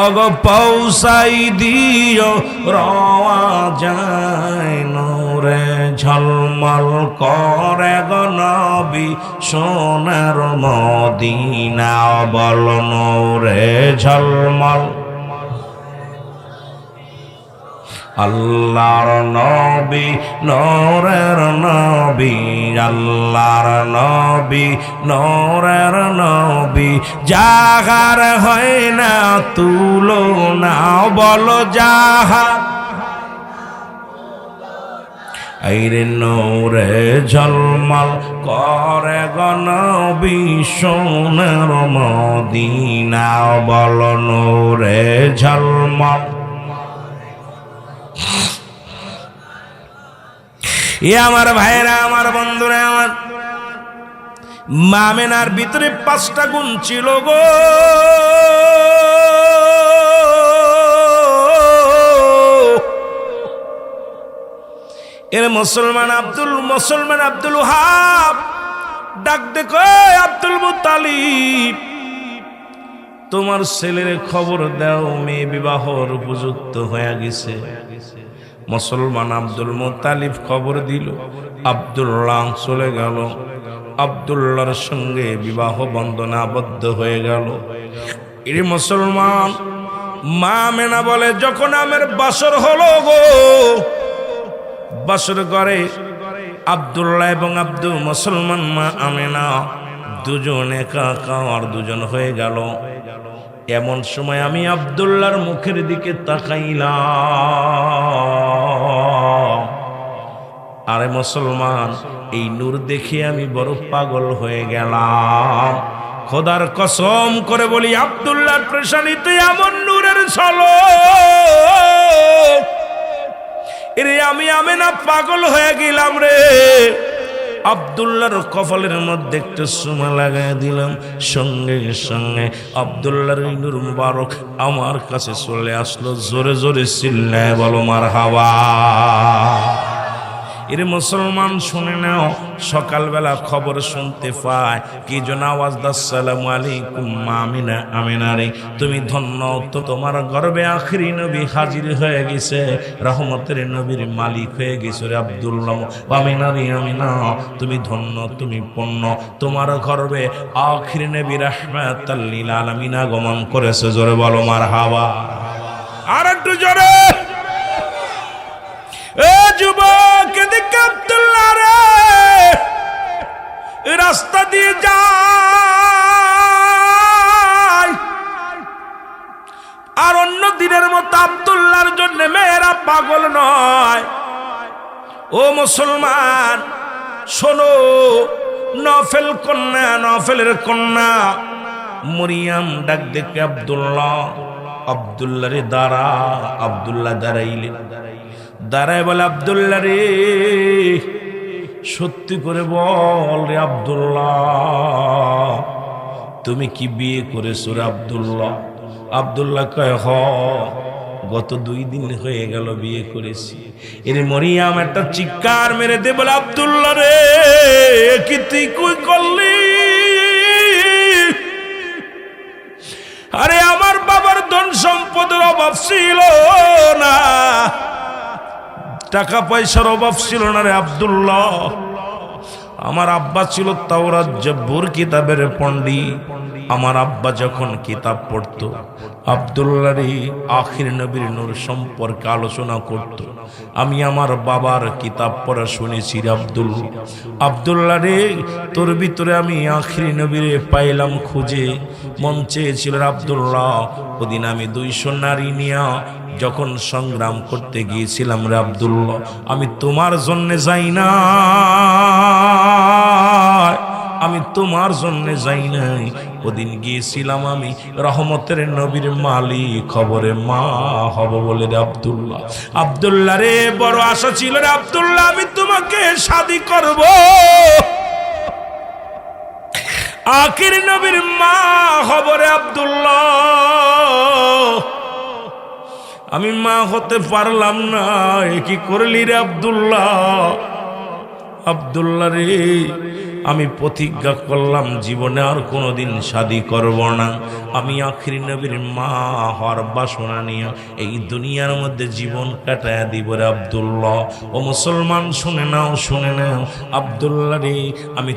অগ পৌঁছাই দিও রওয়া যায় নূরে ঝলমল করে গো নবী সোনার মদিনা, বল নূরে ঝলমল। আল্লাহর নবী নূরের নবী, আল্লাহর নবী নূরের নবী, যাহার হয় না তুলনা, বলো যাহার আইরে নূরে ঝলমল করে গো নবী সোনার মদিনা, বল নূরে ঝলমল। আমার ভাইরা, আমার বন্ধুরা, আমার মামেনার ভিতরে 5টা গুণ ছিল গো। এর মুসলমান আব্দুল ওহাব ডাক দেখো, আব্দুল মুত্তালিব তোমার ছেলের খবর দাও, মেয়ে বিবাহর উপযুক্ত হয়ে গেছে। মুসলমান আব্দুল মুত্তালিব খবর দিল, আব্দুল্লাহ চলে গেল, আব্দুল্লাহর সঙ্গে বিবাহ বন্ধনে আবদ্ধ হয়ে গেল। এই মুসলমান মা মেনা বলে, যখন আমার বাসর হলো গো, বাসর ঘরে আব্দুল্লাহ এবং মুসলমান মা আমেনা দুজন একাকার, দুজন হয়ে গেল। এমন সময় আমি আব্দুল্লাহর মুখের দিকে তাকাইলাম, আরে মুসলমান এই নূর দেখে আমি বড় পাগল হয়ে গেলাম। খোদার কসম করে বলি, আব্দুল্লাহর পেশানিতে এমন নূরের ঝলক, এরে আমি আমেনা পাগল হয়ে গেলাম রে। আব্দুল্লাহর কপালের মধ্যে একটা সুমা লাগাই দিলাম, সঙ্গে সঙ্গে আব্দুল্লাহর নূর মুবারক আমার কাছে চলে আসলো। জোরে জোরে চিল্লায় বলো মারহাবা। এর মুসলমান শুনে নাও, সকালবেলা খবর শুনতে পায় কি যেন আওয়াজ, আসসালামু আলাইকুম আমিনা, আমিনা রে তুমি ধন্য, তো তোমার গর্বে আখিরি নবী হাজির হয়ে গেছে, রহমতের নবীর মালিক হয়ে গেছে রে আব্দুল্লাহ। আমিনা রে আমিনা তুমি ধন্য, তুমি পূর্ণ, তোমার গর্বে আখিরি নবী রাহমাতাল লিল আলামিন আগমন করেছে। জোরে বলো মারহাবা। আর একটু জোরে। এ যুবক এদিকে আব্দুল্লাহ রে রাস্তা দিয়ে যায়, আর অন্য দিনের মতো আব্দুল্লাহর জন্য মেয়েরা পাগল নয়। ও মুসলমান শোনো, নফেল কন্যা, নফেলের কন্যা মরিয়াম ডাক দেখে আব্দুল্লাহ রে দাঁড়া। আব্দুল্লাহ দাঁড়াইলেন, দাঁড়ায় বলে, আব্দুল্লাহ রে সত্যি করে বল রে আব্দুল্লাহ, তুমি কি বিয়ে করেছো রে আব্দুল্লাহ? আব্দুল্লাহ কয়, হ গত 2 দিন হয়ে গেল বিয়ে করেছি। এর মরিয়াম একটা চিৎকার মেরে দে বলে, আব্দুল্লাহ রে কি তুই কই করলি? আরে আমার বাবার ধন সম্পদের অভাব ছিল না, টাকা পয়সার অভাব ছিল না রে আব্দুল্লাহ। আমার আব্বা ছিল তাওরাত জব্বুর কিতাবের পণ্ডিত। আমার আব্বা যখন কিতাব পড়তো, আব্দুল্লাহ রে আখির নবীর নূর সম্পর্কে আলোচনা করত। আমি আমার বাবার কিতাব পড়া শুনেছি রে আব্দুল্লাহ রে, তোর ভিতরে আমি আখির নবীরে পাইলাম খুঁজে, মন চেয়েছিল আব্দুল্লাহ। ওদিন আমি 200 নারী নিয়া যখন সংগ্রাম করতে গিয়েছিলাম রে আব্দুল্লাহ, আমি তোমার জন্য যাই না, আমি তোমার জন্য যাই নাই। ওদিন গিয়েছিলাম আমি রহমতের নবীর মালিক খবরে মা হব বলে রে আব্দুল্লাহ। আব্দুল্লাহ রে বড় আশা ছিল রে আব্দুল্লাহ, আমি তোমাকে শাদী করব, আখির নবীর মা হব রে আব্দুল্লাহ। আমি মা হতে পারলাম না, কি করলি রে আব্দুল্লাহ? আব্দুল্লাহ রে, আমি প্রতিজ্ঞা করলাম জীবনে আর কোনোদিন শাদী করব না। আমি আখিরি নবীর মা হওয়ার বাসনা নিয়ে এই দুনিয়ার মধ্যে জীবন কাটায় দিব রে আব্দুল্লাহ। ও মুসলমান শুনে নাও, শুনে নাও আব্দুল্লাহ রে, আমি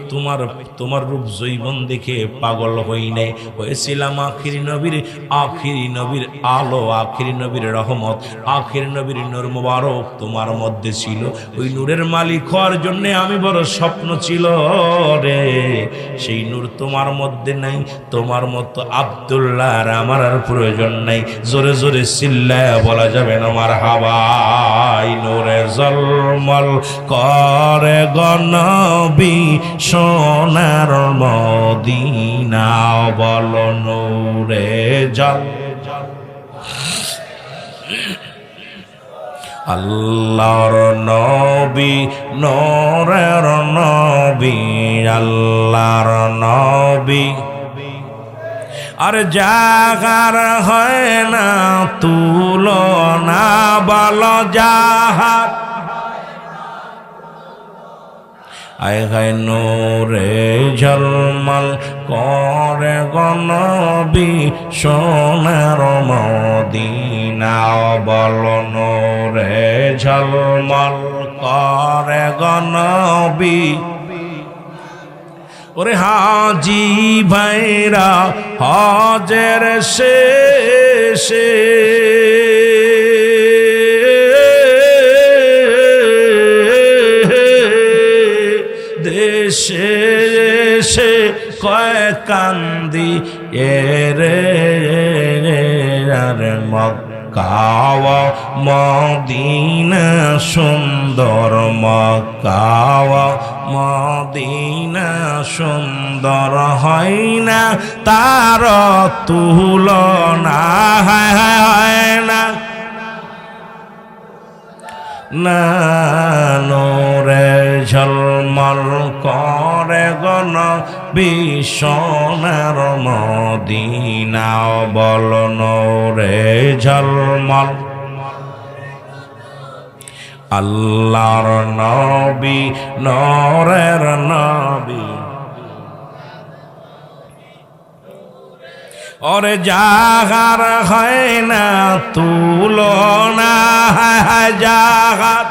তোমার রূপ জৈবন দেখে পাগল হই নাই, হয়েছিলাম আখিরি নবীর আলো, আখিরি নবীর রহমত, আখিরি নবীর নূর মুবারক তোমার মধ্যে ছিল। ওই নূরের মালিক হওয়ার জন্য আমি বড় স্বপ্ন ছিল রে, সেই নূর তোমার মধ্যে নাই। তোমার মতো আব্দুল্লাহ আর আমার আর প্রয়োজন নাই। জোরে জোরে চিল্লায় বলা যাবে না মারহাবা। নূরে জলমল করে গনবী সোনার মদিনা, বল নূরে জল আল্লাহর নবী, নূরের নবী, আল্লাহর নবী। আর জাগার হয় না তুলনা, বল জাহার আয় হায় নূরে ঝলমল করে গনবী সোনার মদিনা, বল নূরে ঝলমল করে গনবী। ওরে হাজি ভাইরা হজের শেষে দেশে এসে কয় কান্দি এরে, আরে মক্কা মদিনা সুন্দর, মক্কা মদিনা সুন্দর, হয় না তার তুলনা, হয় না না। নূরে ঝলমল করে গনবী সোনার মদিনা, বল নূরে ঝলমল আল্লাহর নবী, নূরের নবী। ওরে জাগার হয় না তুলনা, জাগার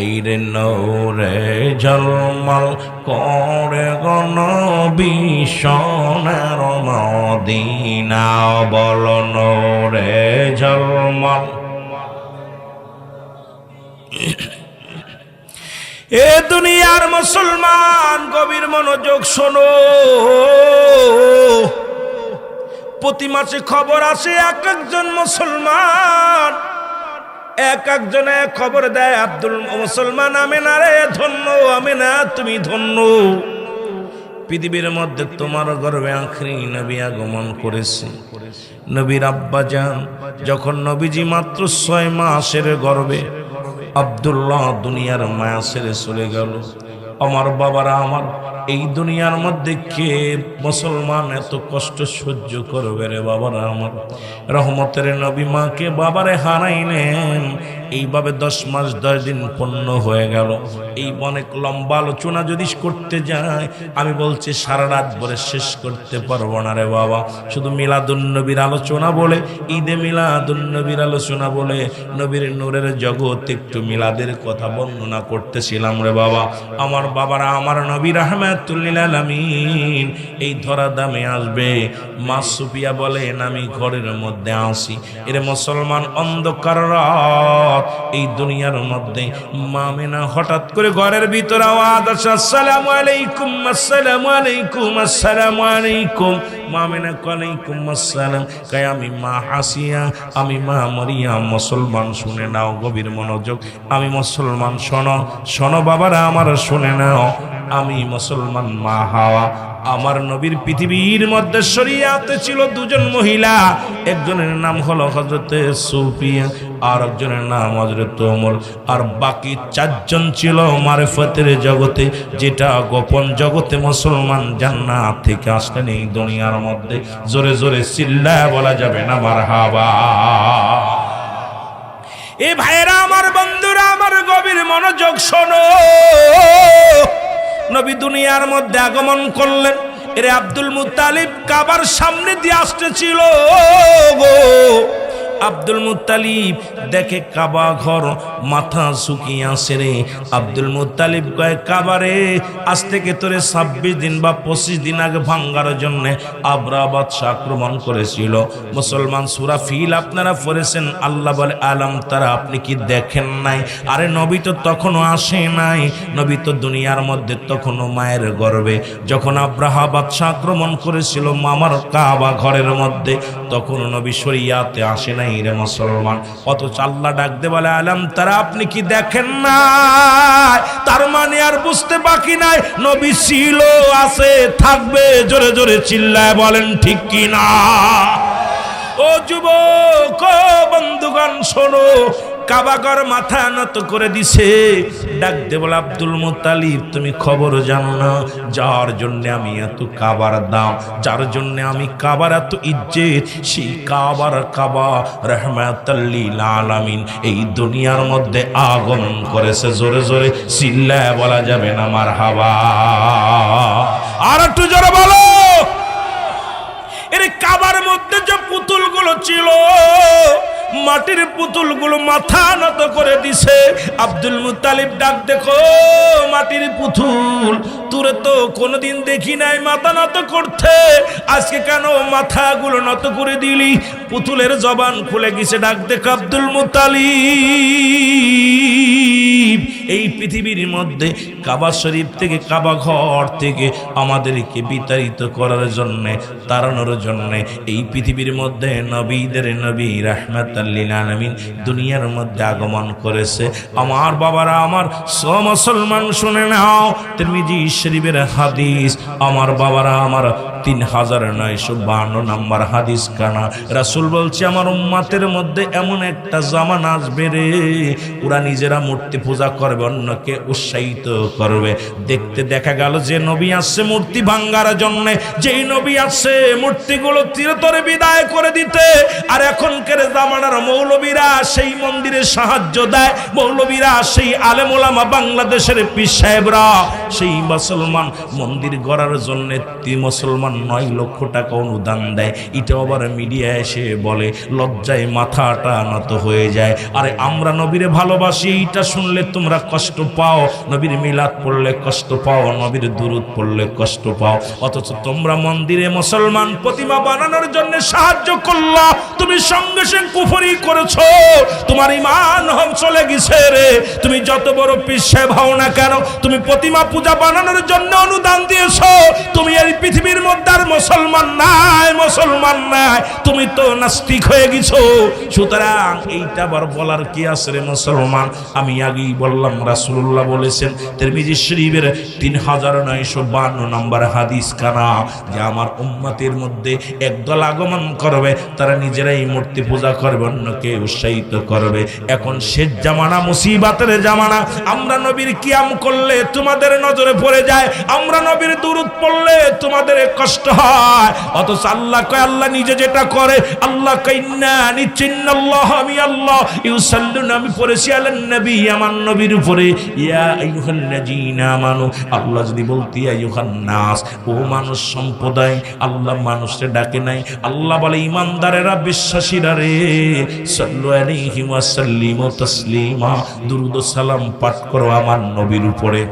এই রে নূরে ঝলমল করে গনবী সোনার মদিনা, বল নূরে ঝলমল। এ দুনিয়ার মুসলমান গভীর মনোযোগ শোনো, প্রতি মাসে খবর আসে এক একজন মুসলমান, এক একজনে খবর দেয় আব্দুল মুসলমান আমেনা রে ধন্য, আমেনা তুমি ধন্য, পৃথিবীর মধ্যে তোমার গর্ভে আখরি নবী আগমন করেছে। নবীর আব্বা যান যখন নবীজি মাত্র 6 মাসের গর্ভে, আব্দুল্লাহ দুনিয়ার মায়া ছেড়ে চলে গেল। আমার বাবারা, আমার এই দুনিয়ার মধ্যে কে মুসলমান এত কষ্ট সহ্য করবে রে বাবারা আমার? রহমতের নবী মাকে বাবারে হারাইলেন, এইভাবে 10 মাস 10 দিন পূর্ণ হয়ে গেল। এই অনেক লম্বা আলোচনা যদি করতে যায় আমি বলছি সারা রাত ভরে শেষ করতে পারবো না রে বাবা। শুধু মিলাদুন নবীর আলোচনা বলে, ঈদে মিলাদুন নবীর আলোচনা বলে, নবীর নূরের জগৎ একটু মিলাদের কথা বর্ণনা করতেছিলাম রে বাবা। আমার বাবারা, আমার নবী রাহমাতুল লিল আলামিন এই ধরা দামে আসবে। মা সুফিয়া বলেন আমি ঘরের মধ্যে আসি, এর মুসলমান অন্ধকার রাত, এই দুনিয়ার মধ্যে মা আমেনা হঠাৎ করে ঘরের ভিতর আওয়াজ আসে, আসসালামু আলাইকুম, আসসালামু আলাইকুম, আসসালামু আলাইকুম। মা আমেনা ওয়ালাইকুম আসসালাম। কয় আমি মা হাসিয়া, আমি মা মরিয়াম। মুসলমান শুনে নাও, গভীর মনোযোগ, আমি মুসলমান, শোনো শোনো বাবারা আমার, শুনে নাও, আমি মুসলমান মা হাওয়া। আমার নবীর পৃথিবীর মধ্যে শরিয়াতে ছিল 2 জন মহিলা, একজনের নাম হলো হযরতে সুফিয়া, আর একজনের নাম হযরত ওমর, আর বাকি 4 জন ছিল মারিফতের জগতে, যেটা গোপন জগতে মুসলমান জান্নাত থেকে আসলেন এই দুনিয়ার মধ্যে। জোরে জোরে চিল্লায় বলা যাবে না মারহাবা। এ ভাইরা আমার, বন্ধুরা আমার, গভীর দুনিয়ার মধ্যে আগমন করলেন। এরে আব্দুল মুত্তালিব কাবার সামনে দিয়ে আসতেছিল গো। আব্দুল মুত্তালিব দেখে কাবা ঘর, মাথা ঝুঁকিয়ে আসে রে। আব্দুল মুত্তালিব কয়, কাবারে আজ থেকে তোরে 26 দিন বা 25 দিন আগে ভাঙ্গার জন্য আবরা বাদশা আক্রমণ করেছিল। মুসলমান সূরা ফিল আপনারা পড়েছেন। আল্লাহ বলে, আলাম তারা, আপনি কি দেখেন নাই? আরে নবী তো তখনও আসে নাই, নবী তো দুনিয়ার মধ্যে তখনও মায়ের গর্ভে। যখন আব্রাহা বাদশা আক্রমণ করেছিল মামার কাবা ঘরের মধ্যে, তখন নবী শরিয়াতে আসে নাই রে মুসলমান। অথচ আল্লাহ ডাক দে বলে, আলাম তারা, আপনি কি দেখেন না? তার মানে আর বুঝতে বাকি নাই, নবী ছিল, আছে, থাকবে। জোরে জোরে চিল্লায় বলেন ঠিক কি না? ও যুবক, ও বন্ধুগণ শোনো, কাবাগর মাথা নত করে দিছে। ডাক দে বলে, আব্দুল মুত্তালিব তুমি খবর জানো না, যার জন্য আমি এত কাবার দাম, যার জন্য আমি কাবার এত ইজ্জত, সেই কাবার কাবা রাহমাতাল লিল আলামিন এই দুনিয়ার মধ্যে আগমন করেছে। জোরে জোরে চিল্লায় বলা যাবে না মারহাবা? আর একটু জোরে বলো। এর কাবার মধ্যে যে পুতুলগুলো ছিল, মাটির পুতুলগুলো মাথা নত করে দিছে। আব্দুল মুত্তালিব ডাক, দেখো মাটির পুতুল, তোরে তো কোনোদিন দেখি নাই মাথা নত করতে, আজকে কেন মাথাগুলো নত করে দিলি? পুতুলের জবান খুলে গেছে। ডাক দেখ, আব্দুল মুত্তালিব, এই পৃথিবীর মধ্যে কাবা শরীফ থেকে, কাবা ঘর থেকে আমাদেরকে বিতাড়িত করার জন্য, তাড়ানোর জন্য এই পৃথিবীর মধ্যে নবীদের নবী রাহমাতাল লিল আলামিন দুনিয়ার মধ্যে আগমন করেছে। আমার বাবারা, আমার মুসলমান শুনে নাও, তিরমিজি শরীফের হাদিস। আমার বাবারা, আমার 3952 নম্বর হাদিস কানা। রাসূল বলছে, আমার উম্মতের মধ্যে এমন একটা জামানা আসবে রে, ওরা নিজেরা মূর্তি পূজা করবে, অন্যকে উৎসাহিত করবে। দেখতে দেখা গেল যে নবী আসছে মূর্তি ভাঙ্গার জন্য, যেই নবী আসছে মূর্তিগুলো চিরতরে বিদায় করে দিতে। আর এখনকার জামানার মৌলবীরা সেই মন্দিরে সাহায্য দেয়, মৌলবীরা সেই আলেম ওলামা, বাংলাদেশের পীর সাহেবরা সেই মুসলমান মন্দির গড়ার জন্য মুসলমান 9 লক্ষ টাকা অনুদান দেয়। এটা আবার মিডিয়া এসে বলে, লজ্জায় মাথাটা নত হয়ে যায়। আরে আমরা নবীরে ভালোবাসি, এইটা শুনলে তোমরা কষ্ট পাও। নবীর মিলাদ পড়লে কষ্ট পাও, নবীর দুরূদ পড়লে কষ্ট পাও। অথচ তোমরা মন্দিরে মুসলমান প্রতিমা বানানোর জন্য সাহায্য করলা, তুমি সঙ্গে সঙ্গে কুফরি করেছো, তোমার ঈমান চলে গেছে রে। তুমি যত বড় পীর সাহেব হও না কেন, তুমি প্রতিমা পূজা বানানোর জন্য অনুদান দিয়েছো, তুমি এই পৃথিবীর মধ্যে আর মুসলমান নাই, মুসলমান নাই, তুমি তো নাস্তিক হয়ে গেছো। সুতরাং এইটা আবার বলার কি আছে রে মুসলমান? আমি আগেই বললাম, রাসূলুল্লাহ বলেছেন তিরমিজি শরীফের 3952 নম্বর হাদিস কানা, যে আমার উম্মতের মধ্যে একদল আগমন করবে, তারা নিজেরাই মূর্তি পূজা করবে, অন্যকে উৎসাহিত করবে। এখন শেষ জামানা, মুসিবতের জামানা। আমরা নবীর কিয়াম করলে তোমাদের নজরে পড়ে যায়, আমরা নবীর দুরূদ পড়লে তোমাদের কষ্ট হয়। অথচ আল্লাহ কয়, আল্লাহ নিজে যেটা করে, আল্লাহ কয় না, নিশ্চিন্নাল্লাহ, আমি আল্লাহ, ইউসাল্লুনা, আমি পড়েছি আলান নবী, আমার নবীর উপরে, ইয়া আইয়ুহাল্লাযীনা আমানু। আল্লাহ যদি বলতি আইয়ুহান নাস, ও মানুষ সম্প্রদায়, আল্লাহ মানুষকে ডাকে নাই। আল্লাহ বলে, ইমানদারেরা, বিশ্বাসীরা রে, সাল্লু আলাইহি ওয়া সাল্লিমু তাসলিমা, দুরূদ ও সালাম পাঠ করো আমার নবীর উপরে।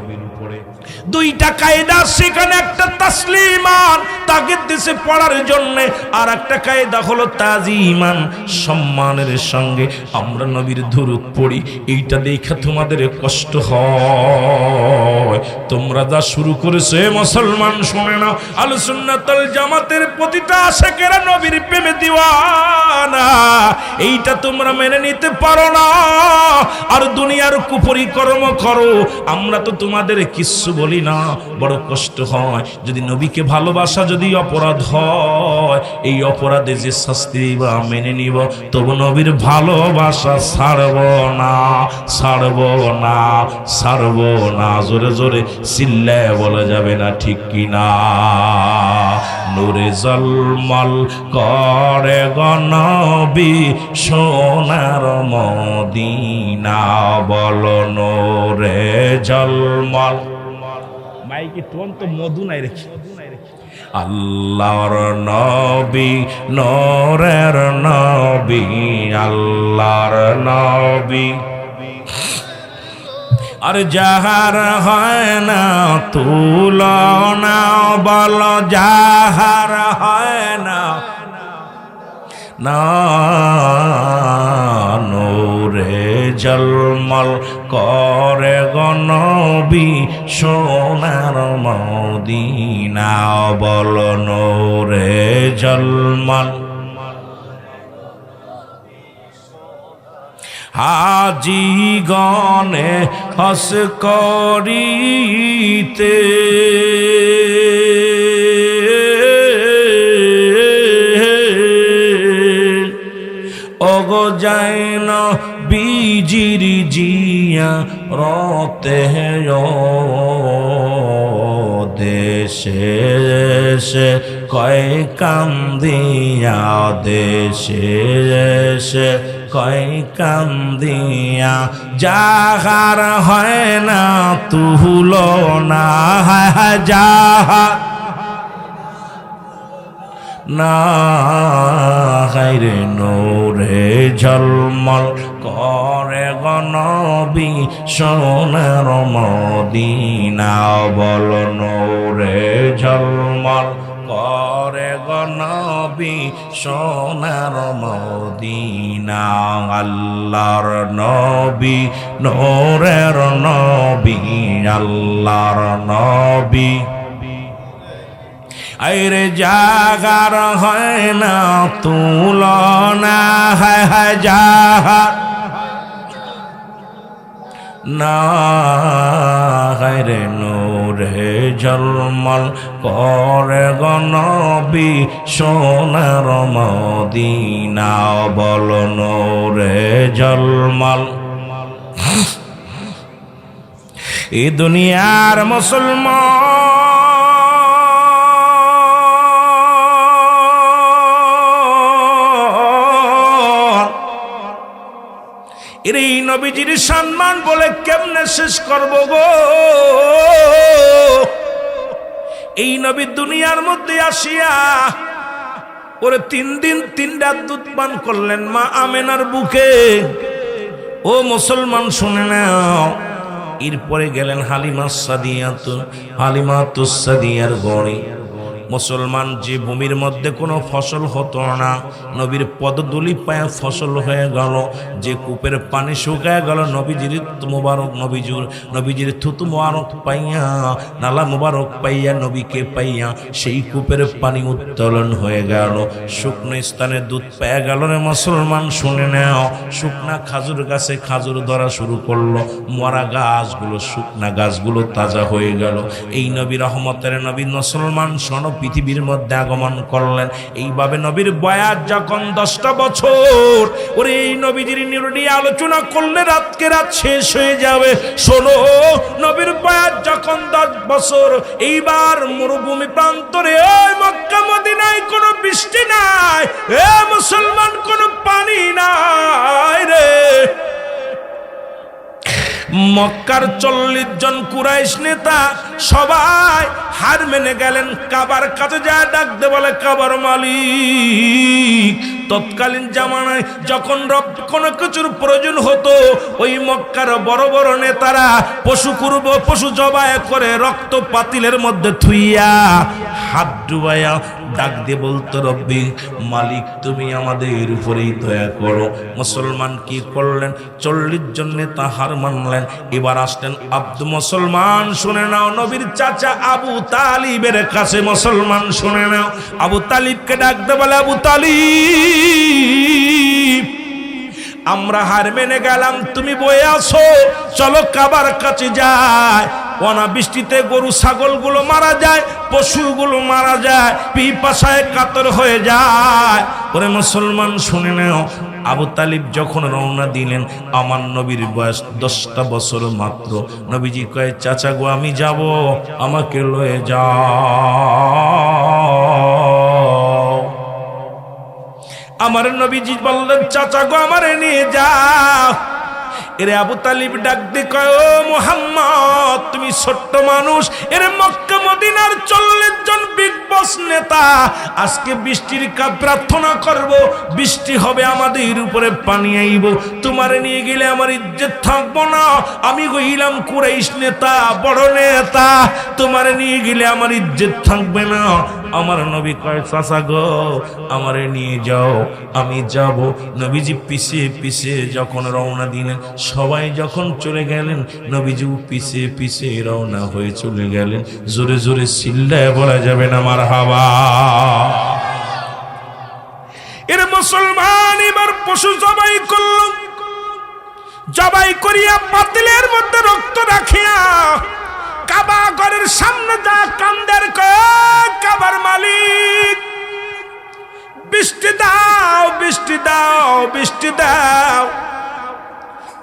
দুইটা কায়দা সেখানে, একটা তাসলিমান তাকে দেশে পড়ার জন্য, আর একটা কায়দা হলো তাজিমান, সম্মানের সঙ্গে আমরা নবীর দুরূদ পড়ি। এইটা দেখে তোমাদের কষ্ট হয়। তোমরা যা শুরু করেছো মুসলমান শুনে না, আহলে সুন্নাত ওয়াল জামাতের প্রতিটা আশিকেরা নবীর প্রেমে দিওয়ানা, এইটা তোমরা মেনে নিতে পারো না, আর দুনিয়ার কুফরি কর্ম করো। আমরা তো তোমাদের কিচ্ছু বলি না, বড় কষ্ট হয়। যদি নবীকে ভালোবাসা যদি অপরাধ হয়, এই অপরাধে যে শাস্তি বা মেনে নিব, তবু নবীর ভালোবাসা ছাড়ব না, ছাড়ব না, ছাড়ব না। জোরে জোরে চিল্লায় বলা যাবে না ঠিক কিনা? নূরে জলমল করে গো নবী সোনার মদিনা, বলো নূরে জলমল। মাইকে টোন তো মধু নাই রেখে আল্লাহর নবী নূরের নবী আল্লাহর নবী আর যাহার হয় না তুলনা বল যাহার হয় না না নূরে জলমল করে গো নবী সোনার মদিনা বল নূরে জলমল হাজি গনে হস করিতে ওগো যায় না বিজির জিয়া রতে দেশে দেশে কয় কান্দিয়া দেশে দেশে কয় কান্দিয়া যাহার হয় না তুলনা যাহার না গায়রে নূরে ঝলমল করে গো নবী সোনার মদিনা বল নূরে ঝলমল করে গো নবী সোনার মদিনা আল্লাহর নবী নূরের নবী আল্লাহর নবী আইরে জাগার হয় না তুলনা হয় যাহার না গায়রে নূরে ঝলমল করে গো নবী সোনার মদিনা বল নূরে ঝলমল এই দুনিয়ার মুসলমান এই নবীজির সম্মান বলে কেমনে শেষ করব গো এই নবী দুনিয়ার মধ্যে আসিয়া ওরে 3 দিন 3 রাত দুধ পান করলেন মা আমেনার বুকে ও মুসলমান শুনে নাও এরপরে গেলেন হালিমাতুস সাদিয়ার গড়ে মুসলমান যে ভূমির মধ্যে কোনো ফসল হতো না নবীর পদধূলি পায়ে ফসল হয়ে গেল যে কূপের পানি শুকায় গেল নবীজির মুবারক নবীজির থুতু মুবারক পাইয়া নালা মুবারক পাইয়া নবীকে পাইয়া সেই কূপের পানি উত্তোলন হয়ে গেল শুকনো স্থানে দুধ পেয়ে গেল রে মুসলমান শুনে নাও শুকনা খাজুর গাছে খাজুর ধরা শুরু করলো মরা গাছগুলো শুকনা গাছগুলো তাজা হয়ে গেল এই নবী রহমতের নবী মুসলমান শোন পৃথিবীর মধ্যে আগমন করলেন এইভাবে নবীর বয়স যখন 10টা বছর ওরে এই নবীজির নিয়ে আলোচনা করলে রাতকে রাত শেষ হয়ে যাবে শোনো নবীর বয়স যখন 10 বছর এইবার মরুভূমি প্রান্তরে ওই মক্কা মদিনায় কোনো বৃষ্টি নাই এ মুসলমান কোনো পানি নাই রে মক্কার 40 জন কুরাইশ নেতা সবাই হার মেনে গেলেন কাবার কাছে যা ডাকতে বলে কাবার মালিক তৎকালীন জামানায় যখন কোনো কিছুর প্রয়োজন হতো ওই মক্কার বড় বড় নেতারা পশু জবাই করে রক্ত পাতিলের মধ্যে থুইয়া হাত ডুবাইয়া ডাক দিয়ে বলতো রব্বি মালিক তুমি আমাদের উপরেই দয়া করো মুসলমান কি করলেন 40 জন নেতা হার মানলেন এবার আসলেন মুসলমান শুনে নাও নবীর চাচা আবু তালিবের কাছে মুসলমান শুনে নাও আবু তালিবকে ডাকতে বলে আবু তালিব আমরা হার মেনে গেলাম তুমি বয়ে আসো চলো কাবার কাছে যায় অনাবৃষ্টিতে গরু ছাগলগুলো মারা যায় পশুগুলো মারা যায় পিপাসায় কাতর হয়ে যায় ওরে মুসলমান শুনে নাও আবু তালিব যখন রওনা দিলেন আমার নবীর বয়স 10টা বছর মাত্র নবীজি কয় চাচা গো আমি যাব আমাকে লয়ে যাও আমার নবীজি বললেন চাচা গো আমারে নিয়ে যাও এরে আবু তালিব ডাক দিয়ে কয়, ও মুহাম্মদ, তুমি ছোট্ট মানুষ, এরে মক্কা মদিনার 40 জন বিগ বস নেতা, আজকে বৃষ্টির প্রার্থনা করব, বৃষ্টি হবে, আমাদের উপরে পানি আইব, তোমারে নিয়ে গেলে আমার ইজ্জত থাকবো না, আমি হইলাম কুরাইশ নেতা, বড় নেতা, তোমারে নিয়ে গেলে আমার ইজ্জত থাকবে না। আমার নবী কয়, চাচা গো, আমারে নিয়ে যাও, আমি যাব। নবীজি পিছে পিছে যখন রওনা দিলেন, সবাই যখন চলে গেলেন, নবীজি পিছে পিছে রওনা হয়ে চলে গেলেন। জোরে জোরে চিল্লায় বলা যাবে না মারহাবা। এর মুসলমান এবার পশু জবাই করল, জবাই করিয়া পাতিলের মধ্যে রক্ত রাখিয়া কাবা ঘরের সামনে যা কান্দের কাবার মালিক, বৃষ্টি দাও, বৃষ্টি দাও, বৃষ্টি দাও।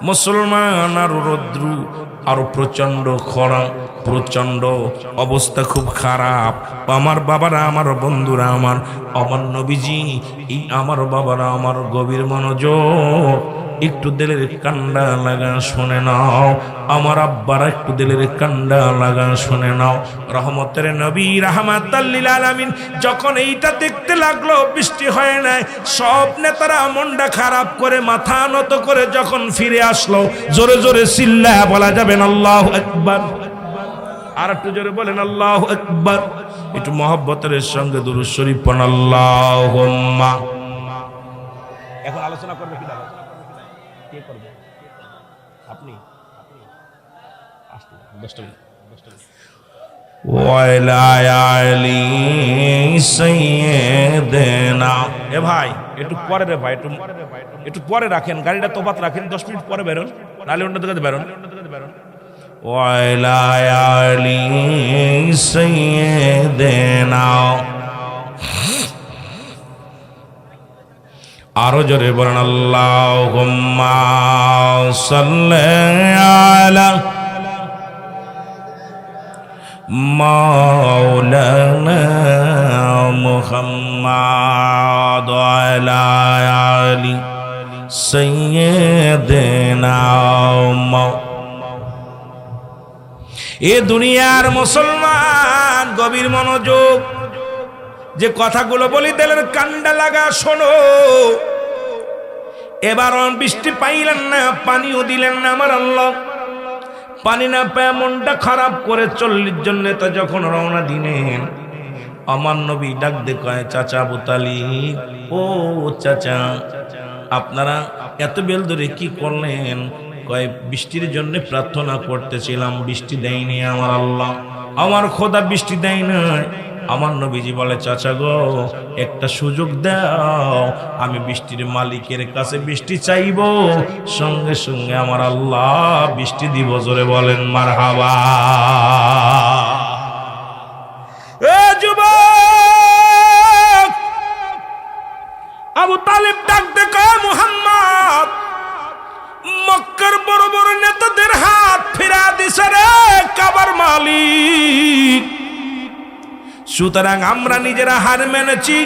মুসলমান আরো রৌদ্র, আরো প্রচন্ড খরা, প্রচন্ড অবস্থা, খুব খারাপ। আমার বাবারা, আমার বন্ধুরা, আমার নবীজি, এই আমার বাবারা, আমার গভীর মনোযোগ, একটু দিলের কান্ডা লাগা শুনে নাও। আমার আব্বারা একটু দিলের কান্ডা লাগা শুনে নাও। রহমতের নবী রাহমাতাল লিল আলামিন যখন এইটা দেখতে লাগলো, বৃষ্টি হয় নাই, সব নেতারা মনটা খারাপ করে মাথা নত করে যখন ফিরে আসলো, জোরে জোরে চিল্লায়া বলা যাবেন আল্লাহু আকবার। আর একটু জোরে বলেন আল্লাহু আকবার। একটু মহব্বতের সঙ্গে দুরূদ শরীফ পড়ুন, আল্লাহুম্মা। এখন আলোচনা করবে কি? কে করবে? আপনি? আসতে 10টা ওয়াইলা আলী সাইয়্যিদিনা। এ ভাই একটু পরে রে ভাই, একটু পরে রাখেন, গাড়িটা তোবাত রাখেন, 10 মিনিট পরে বেরোন, নালে অন্য দিকে বেরোন। ওয়াইলা আলী সাইয়্যিদিনা। আরো জোরে বলেন আল্লাহুম্মা সাল্লি আলা মাওলানা মুহাম্মাদ ওয়া আলা আলি সাইয়্যিদিনা। এ দুনিয়ার মুসলমান, গভীর মনোযোগ, যে কথাগুলো বলি দিলের কান্ডা লাগা শোনো। এবার বৃষ্টি পাইলেন না, পানিও দিলেন না আমার আল্লাহ। পানি না পেয়ে মনটা খারাপ করে 40 জন নেতা যখন রওনা দিলেন, আমার নবী ডাক দিয়ে কয়, চাচা আবু তালিব, ও চাচা, আপনারা এত বেল ধরে কি করলেন? কয়, বৃষ্টির জন্য প্রার্থনা করতেছিলাম, বৃষ্টি দেয়নি আমার আল্লাহ, আমার খোদা বৃষ্টি দেয় নাই। আমার নবীজি বলে, চাচা গো, একটা সুযোগ দাও, আমি বৃষ্টির মালিকের কাছে বৃষ্টি চাইব, সঙ্গে সঙ্গে আমার আল্লাহ বৃষ্টি দিব। জোরে বলেন মারহাবা। এ যুবক, আবু তালিব ডাক দেখো, মুহাম্মদ মক্কার বড় বড় নেতাদের হাত ফিরা দিছে রে কাবার মালিক। সুতরাং আমরা নিজেরা হার মেনেছি।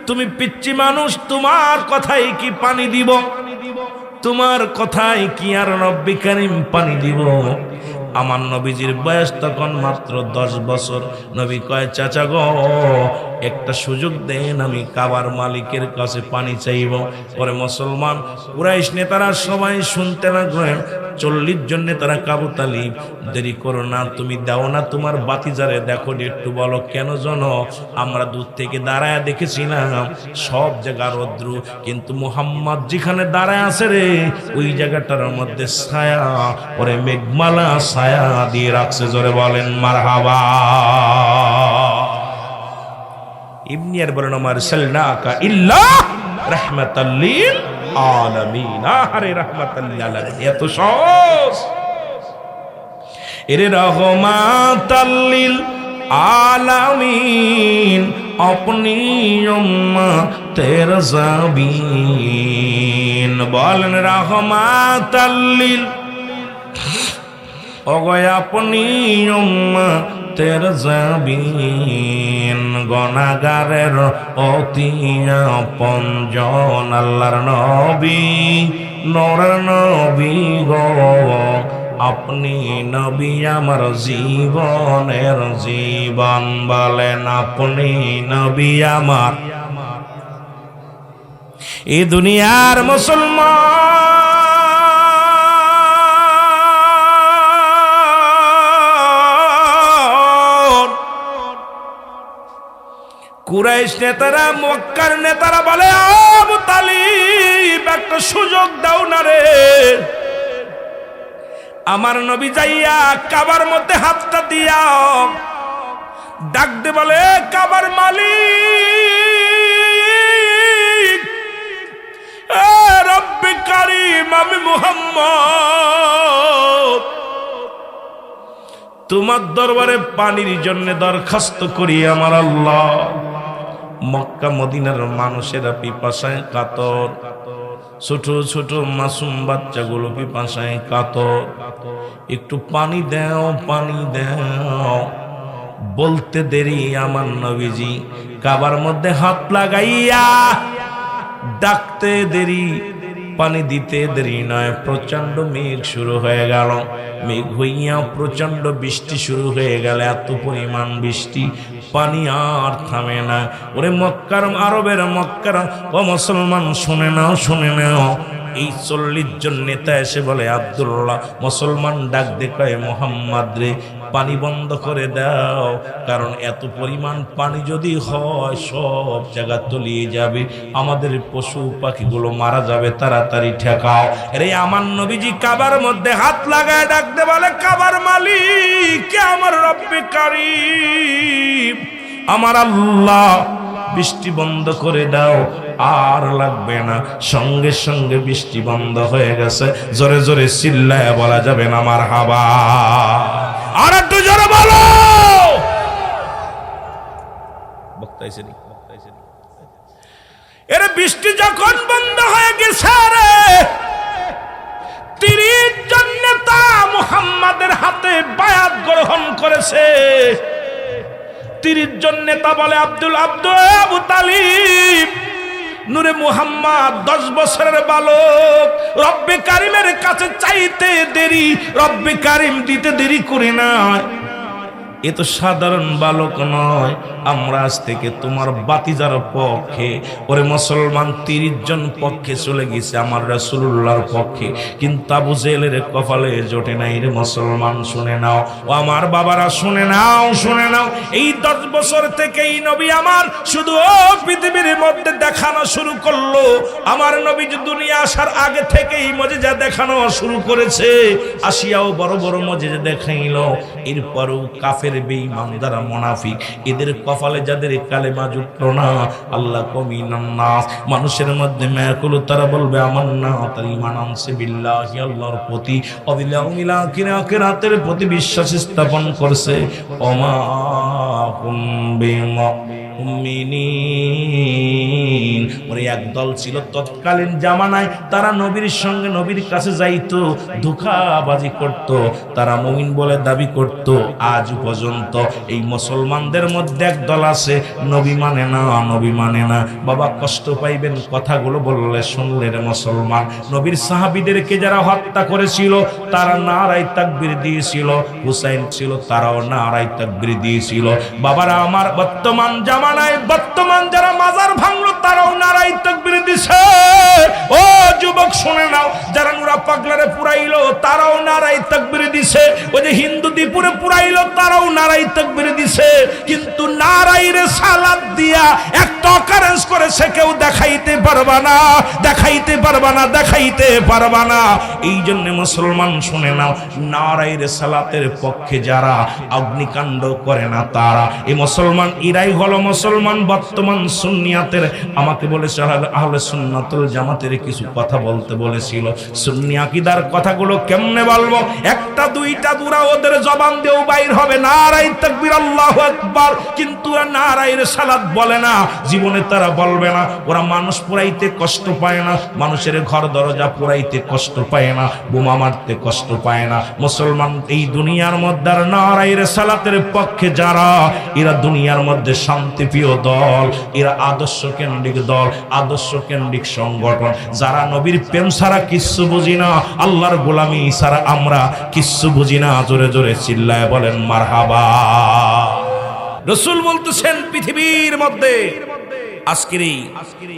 তুমি পিচ্চি মানুষ, তোমার কথাই কি পানি দিব? তোমার কথাই কি আর রব্বি কারীম পানি দিব? আমার নবীজির বয়স তখন মাত্র 10 বছর। নবী কয়, চাচা গো, একটা সুযোগ দেন, আমি কাবার মালিকের কাছে পানি চাইব। পরে মুসলমান কুরাইশ নেতারা সবাই শুনতে লাগলেন, 40 জন নেতারা, আবু তালিব, দেরি করো না, তুমি দাও না তোমার বাতিজারে, দেখো একটু বলো কেন জানো? আমরা দূর থেকে দাঁড়ায় দেখেছিলাম, সব জায়গা রৌদ্র, কিন্তু মুহাম্মদ যেখানে দাঁড়ায় আছে রে, ওই জায়গাটার মধ্যে ছায়া, ওরে মেঘমালা ছায়া দিয়ে রাখছে। জোরে বলেন মারহাবা। ইবনে আর বলেন, আমার সাল্লাকা ইল্লা রাহমাতাল লিল আলামিন। আরে রাহমাতাল লিল আলামিন এত সহজ। এরে রহমাতাল লিল আলামিন अपनी उम्मतेर ज़बीन। बोलन रहमतल लिल ओगो अपनी उम्मतेर ज़बीन। गुनाहगारेर अति आपनজন আল্লাহর নবী নূরের নবী গো আপনি নবী আমার জীবনের জীবন বলেন আপনি নবী আমার এই দুনিয়ার মুসলমান কুরাইশ নেতারা মক্কার নেতারা বলে আবু তালিব একটা সুযোগ দাও না রে আমার নবী যাইয়া কাবার মধ্যে হাতটা দিয়া ডাক দে বলে কাবার মালিক রব্বে কারীম আমি মুহাম্মদ তোমার দরবারে পানির জন্য দরখাস্ত করি আমার আল্লাহ মক্কা মদিনার মানুষেরা পিপাসায় কাতর ছোট ছোট মাসুম বাচ্চাগুলো পিপাসায় কাতর একটু পানি দাও বলতে দেরি আমার নবীজি কাবার মধ্যে হাত লাগাইয়া ডাকতে দেরি পানি দিতে দেরি নয় প্রচন্ড মেঘ শুরু হয়ে গেল মেঘ হইয়া প্রচন্ড বৃষ্টি শুরু হয়ে গেল এত পরিমাণ বৃষ্টি পানি আর থামে না ওরে মক্কার আরবের মক্কার ও মুসলমান শুনে নাও এই 40 জন নেতা এসে বলে আব্দুল্লাহ মুসলমান ডাক দেখায় মোহাম্মদ রে পানি বন্ধ করে দাও কারণ এত পরিমাণ পানি যদি হয় সব জায়গা তলিয়ে যাবে আমাদের পশু পাখিগুলো মারা যাবে তাড়াতাড়ি ঠেকাও রে আমার নবীজি কাবার মধ্যে হাত লাগায় ডাকতে বলে কাবার মালিক কে আমার রব্বে কারীম আমার আল্লাহ বৃষ্টি বন্ধ করে দাও আর লাগবে না সঙ্গে সঙ্গে বৃষ্টি বন্ধ হয়ে গেছে জোরে জোরে চিল্লায় বলা যাবে না মারহাবা আর একটু জোরে বলো বক্তাইছেন এর বৃষ্টি যখন বন্ধ হয়ে গেছে রে 30 জন নেতা মুহাম্মাদের হাতে বায়াত গ্রহণ করেছে 30 জন নেতা বলে আবু তালিব নূরে মুহাম্মদ 10 বছরের বালক রব্বে কারীমের কাছে চাইতে দেরি রব্বে কারীম দিতে দেরি করে না এ তো সাধারণ বালক নয় আমরা আজ থেকে তোমার বাতিজার পক্ষে ওরে মুসলমান 30 জন পক্ষে চলে গেছে আমার রাসূলুল্লাহর পক্ষে কিন্তু আবু জেহেলের কপালে জোটে নাই রে মুসলমান শুনে নাও ও আমার বাবারা শুনে নাও এই 10 বছর থেকে এই নবী আমার শুধু পৃথিবীর মধ্যে দেখানো শুরু করলো আমার নবী যে দুনিয়া আসার আগে থেকেই মুজিজা দেখানো শুরু করেছে আসিয়াও বড় বড় মুজিজা দেখাইলো এরপরও কাফের বেঈমান যারা মুনাফিক এদের কপালে যাদের কালেমা জুটলো না আল্লাহ কমিনান নাস মানুষের মধ্যে মায়াকুল তারা বলবে আমান্না তার ঈমান আনছে বিল্লাহি আল্লাহর প্রতি ওয়াল ইয়াউমিল আখিরাতের প্রতি বিশ্বাস স্থাপন করছে ওমা হুম বিমুমিনিন ওরে একদল ছিল তৎকালীন জামানায় তারা নবীর সঙ্গে নবীর কাছে যাইতো ধোঁকাবাজি করত তারা মুমিন বলে দাবি করত আজ পর্যন্ত এই মুসলমানদের মধ্যে একদল আছে নবী মানে না বাবা কষ্ট পাইবেন কথাগুলো বললে শুনলে রে মুসলমান নবীর সাহাবীদেরকে যারা হত্যা করেছিল তারা নারায়ে তাকবীর দিয়েছিল হুসাইন ছিল তারাও নারায়ে তাকবীর দিয়েছিল বাবারা আমার বর্তমান বর্তমান যারা মাজার ভাঙলো তারাও নারায়ে তাকবীর দিছে ও যুবক শুনে নাও যারা নুরা পাগলারে পুরাইলো তারাও নারায়ে তাকবীর দিছে ওই যে হিন্দু দীপুরে পুরাইলো তারাও নারায়ে তাকবীর দিছে কিন্তু নারায়ে রিসালাত দিয়া একটা অকারেন্স করেছে কেউ দেখাইতে পারবা না এই জন্য মুসলমান শুনে নাও নারায়ে রিসালাতের পক্ষে যারা অগ্নিকাণ্ড করে না তারা এই মুসলমান ইরাই হলো মুসলমান বর্তমান সুন্নিয়াতের আমাকে বলেছে আহলে সুন্নাতুল জামাতের কিছু কথা বলতে বলেছিল সুন্নি আকীদার কথাগুলো কেমনে বলবো একটা দুইটা দুরা ওদের জবান দিয়েও বাইর হবে নারায়ে তাকবীর আল্লাহু আকবার, কিন্তু ওরা নারায়ে রিসালাত বলে না, জীবনে তারা বলবে না। ওরা মানুষ পোড়াইতে কষ্ট পায় না, মানুষের ঘর দরজা পোড়াইতে কষ্ট পায় না, বোমা মারতে কষ্ট পায় না। মুসলমান এই দুনিয়ার মধ্যে আর নারায়ে রিসালাতের পক্ষে যারা, এরা দুনিয়ার মধ্যে শান্তিপ্রিয় দল, এরা আদর্শ কেন্দ্রিক দল, আদর্শ কেন্দ্রিক সংগঠন। যারা নবীর প্রেম ছাড়া কিচ্ছু বুঝি না, আল্লাহর গোলামি ছাড়া আমরা কিচ্ছু বুঝি না। জোরে জোরে চিল্লায় বলেন মারহাবা। রাসূল বলতেছেন পৃথিবীর মধ্যে আজকের এই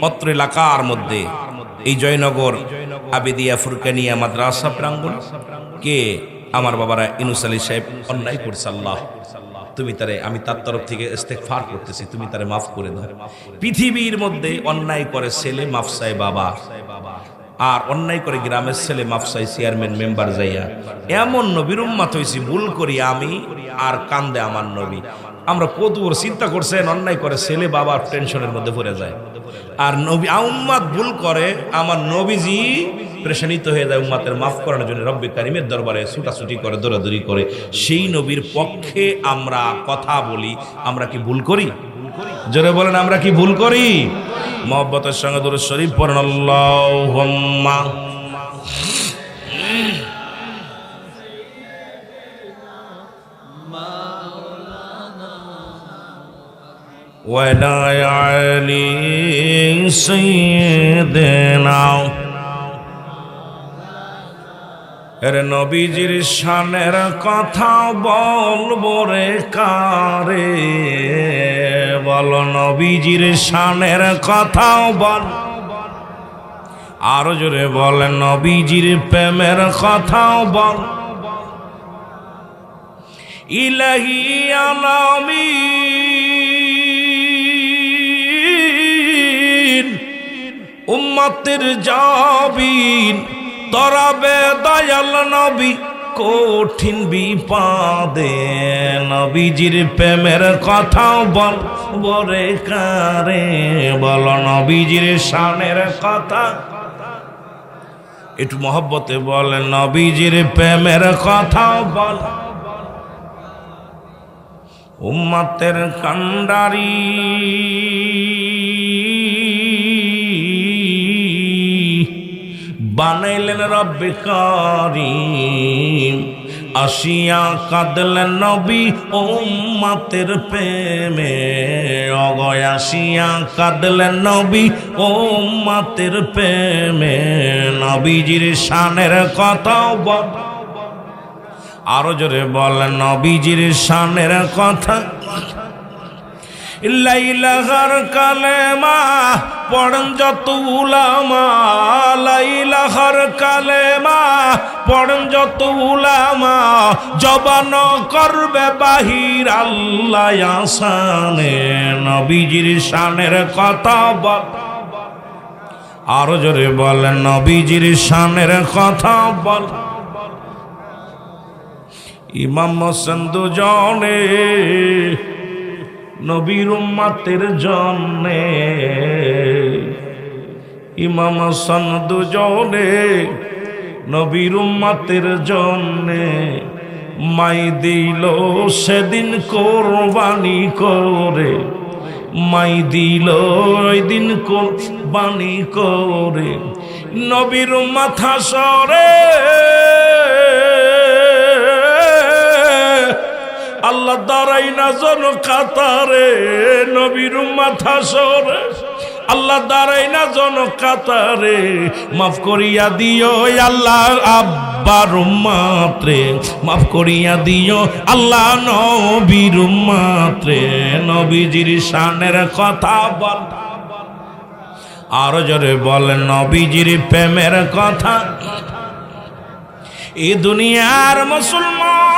অত্র এলাকার মধ্যে এই জয়নগর আবেদিয়া ফুরকানিয়া মাদ্রাসা প্রাঙ্গণ কে আমার বাবারা ইউনূস আলী সাহেব অন্যায় করছে, আল্লাহ তুমি তারে, আমি তার তরফ থেকে ইস্তেগফার করতেছি, তুমি তারে মাফ করে দাও। পৃথিবীর মধ্যে অন্যায় করে ছেলে মাফ চায় বাবা, আর অন্যায় করে গ্রামের ছেলে মাফ চাই চেয়ারম্যান মেম্বার যাইয়া। এমন নবীর উম্মত হইছি, ভুল করি আমি আর কান্দে আমার নবী। আমরা কতবার চিন্তা করছেন, অন্যায় করে ছেলে বাবার টেনশনের মধ্যে পড়ে যায়, আর নবী উম্মত ভুল করে, আমার নবীজি পেরেশানিত হয়ে যায় উম্মতের মাফ করানোর জন্য রব্বে কারিমের দরবারে ছুটাছুটি করে, দৌড়াদৌড়ি করে। সেই নবীর পক্ষে আমরা কথা বলি, আমরা কি ভুল করি? জোরে বলেন, আমরা কি ভুল করি? মহব্বতের সঙ্গে দুরূদ শরীফ পড়েন আল্লাহুম্মা ওয়ালা আলি সাইয়্যিদিনা। এর নবীজির শানের কথা বলবো রে কারে, বল নবীজির শানের কথা বল, আরো জোরে বল নবীজির প্রেমের কথা বল। ইলাহি আলামিন উম্মতের জাবিন, তরাবে দয়াল নবী কঠিন বিপদে, নবীজির প্রেমের কথা বল বরে কারে, বল নবীজির শানের কথা। একটু মহব্বতে বল নবীজির প্রেমের কথা বল। উম্মতের কান্ডারি বানাইলেন রব্বে কারীম, আসিয়া কাঁদলেন নবী উম্মতের প্রেমে, অগয় আসিয়া কাঁদলেন নবী উম্মতের প্রেমে, নবীজির শানের কথা বল, আরো জোরে বল নবীজির শানের কথা। লাইলাহার কালেমা পড়েন যত উলামা, লাইলাহার কালেমা পড়েন যত উলামা, জবান করবে বাহির আল্লাহ আসানে, নবীজির শানের কথা বল, আরো জোরে বল নবীজির শানের কথা বল। ইমাম হোসেন দুজনে নবীর উম্মতের জন্যে, ইমাম হোসেন দুজনে নবীর উম্মতের জন্যে, মাই দিল সেদিন কোরবানি করে, মাই দিল ওই দিন কোরবানি করে, নবীর উম্মত হাসরে আল্লাহ দাঁড়াই না জন কাতারে, নবীর উম্মত হাসরে আল্লাহ দাঁড়াই না জন কাতারে, মাফ করিয়া দিও আল্লাহ আব্বার উম্মত রে, মাফ করিয়া দিও আল্লাহ নবীর উম্মত রে, নবীজির শানের কথা বল, আরো জোরে বল নবীজির প্রেমের কথা। এই দুনিয়ার মুসলমান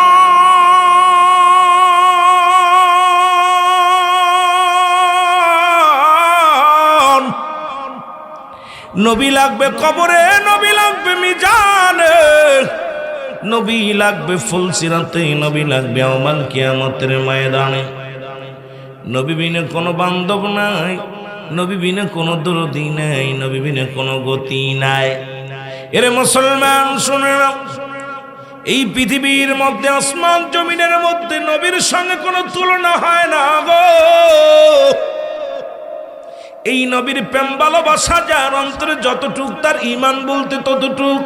নবী লাগবে কবরে, নবী লাগবে মিজানে, নবী লাগবে ফুলসিরাতে, নবী লাগবে ইয়াউমাল কিয়ামতের ময়দানে। নবী বিনে কোনো বান্ধব নাই, নবী বিনে কোনো দরদি নাই, নবী বিনে কোনো গতি নাই। এরে মুসলমান শুনে নাও, এই পৃথিবীর মধ্যে আসমান জমিনের মধ্যে নবীর সঙ্গে কোনো তুলনা হয় না গো। এই নবীর প্রেম ভালোবাসা যার অন্তরে যতটুক, তার ঈমান বলতে ততটুক।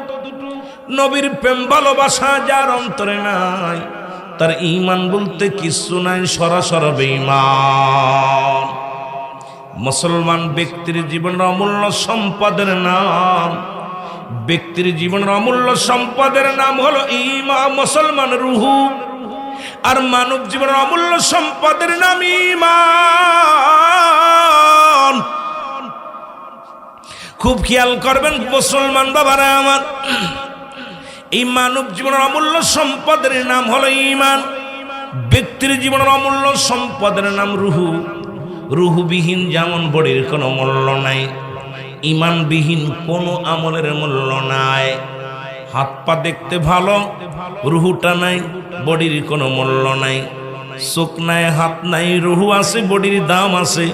নবীর প্রেম ভালোবাসা যার অন্তরে নাই, তার ঈমান বলতে কিছু নাই, সরাসরি বেঈমান। মুসলমান ব্যক্তির জীবনের অমূল্য সম্পদের নাম, ব্যক্তির জীবনের অমূল্য সম্পদের নাম হলো ঈমান, মুসলমান রূহ। আর মানব জীবনের অমূল্য সম্পদের নাম ঈমান। খুব খেয়াল করবেন মুসলমান বাবারা আমার, এই মানব জীবনের অমূল্য সম্পদের নাম হলো ঈমান। ব্যক্তির জীবনের অমূল্য সম্পদের নাম রূহ। রূহবিহীন যেমন বডির কোনো মূল্য নাই, ঈমানবিহীন কোনো আমলের মূল্য নাই। হাত পা দেখতে ভালো, রূহটা নাই, বডির কোনো মূল্য নাই। চোখ নাই, হাত নাই, রূহ আছে, বডির দাম আছে।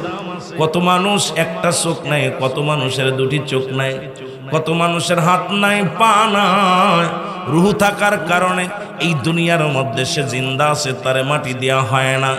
কত মানুষ একটা চোখ নাই, কত মানুষের দুটি চোখ নাই, কত মানুষের হাত নাই, পা নাই। রূহ থাকার কারণে এই দুনিয়ার মধ্যে সে জিন্দা আছে, তারে মাটি দেওয়া হয় না।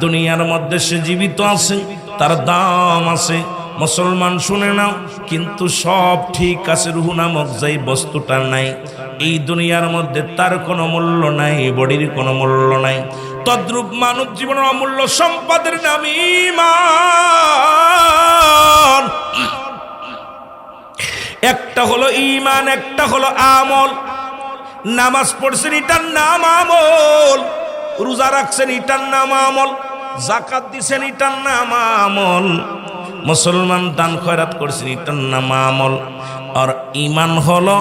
দুনিয়ার মধ্যে সে জীবিত আছে, তার দাম আছে। মুসলমান শুনে নাও, কিন্তু সব ঠিক আছে, রূহ নামক যেই বস্তুটা নাই, এই দুনিয়ার মধ্যে তার কোনো মূল্য নাই, বডির কোনো মূল্য নাই। তদ্রূপ মানব জীবনের অমূল্য সম্পদের নাম ঈমান। একটা হলো ঈমান, একটা হলো আমল। নামাজ পড়ছেন, এটার নাম আমল। রোজা রাখছেন, এটার নাম আমল। যাকাত দিছেন, এটার নাম আমল। মুসলমান দান খয়রাত করছেন, এটার নাম আমল। আর ঈমান হলো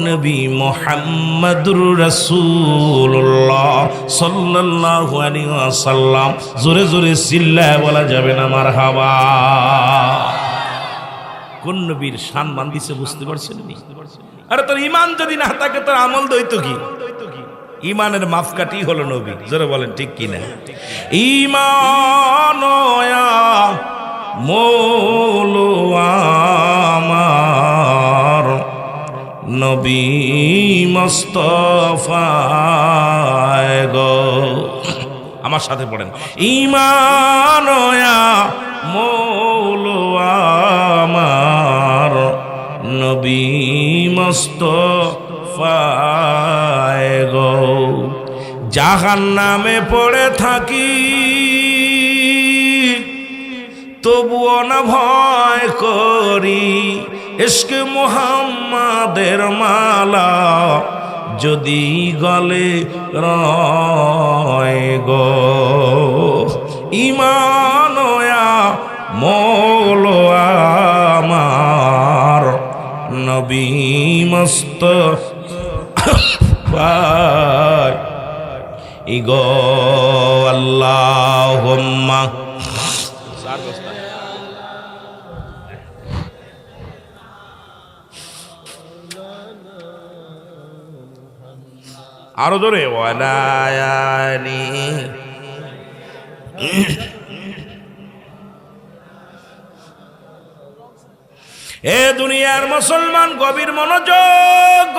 নবী মুহাম্মদুর রাসূলুল্লাহ সাল্লাল্লাহু আলাইহি ওয়াসাল্লাম। জোরে জোরে চিল্লায় বলা যাবে না মারহাবা। কোন নবীর সম্মান দিছে বুঝতে পারছেন? আরে তোর ঈমান যদি না থাকে, তোর আমল দইতো কি? ঈমানের মাপকাঠি হলো নবী। জোরে বলেন ঠিক কিনা? ঈমান মৌলো আমার নবী মুস্তাফায়ে গো। আমার সাথে পড়েন, ঈমান মৌলো আমার নবী মুস্তাফায়ে গো। জাহান্নামে পড়ে থাকি, তবুও না ভয় করি। ইশকে মুহাম্মাদের মালা যদি গলে রয় গো। ঈমান মৌলো আমার নবী মুস্তাফায়ে গো। আল্লাহুম্মা আরো জোরে ওয়ালায়ানি। এ দুনিয়ার মুসলমান গভীর মনোযোগ,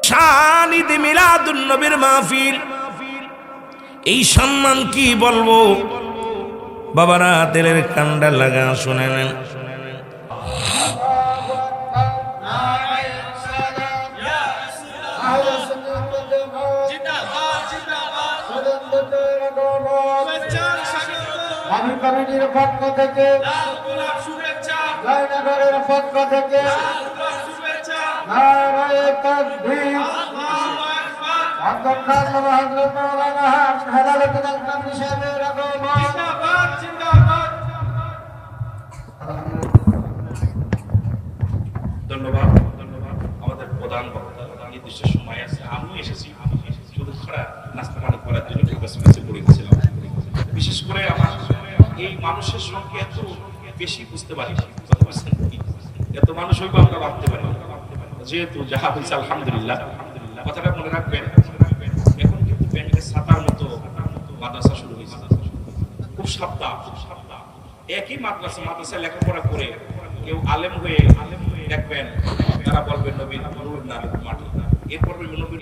শান ঈদ মিলাদুন নবীর মাহফিল। এই সম্মান কি বলবো বাবারা, তেলের কান্ডা লাগা শুনে নেন। আমি কমিটির পক্ষ থেকে, জয়নগরের পক্ষ থেকে নারায়ে তাকবীর। অধ্যক্ষ হযরত মাওলানা হেলালুদ্দিন আল-কাদরী সাহেবের আগমন। জিন্দাবাদ জিন্দাবাদ। ধন্যবাদ ধন্যবাদ। আমাদের প্রধান বক্তা নির্দিষ্ট সময় আছে, আমি এসেছি শুধু খরা নাস্তা পানি করার জন্য পড়ে গেছিলাম। বিশেষ করে আমার এই মানুষের সঙ্গে এত বেশি বুঝতে পারি, এত মানুষ হইব আমরা ভাবতে পারি। যেহেতু যাহা হয়েছে আলহামদুলিল্লাহ, কথাটা মনে রাখবেন। এখন কিন্তু ব্যাংকের ছাতার মতো মাদ্রাসা শুরু হয়েছে, খুব সাবধান। একই মাদ্রাসায় লেখাপড়া করে কেউ আলেম হয়ে দেখবেন তারা বলবেন নবীর নূর না মাটি।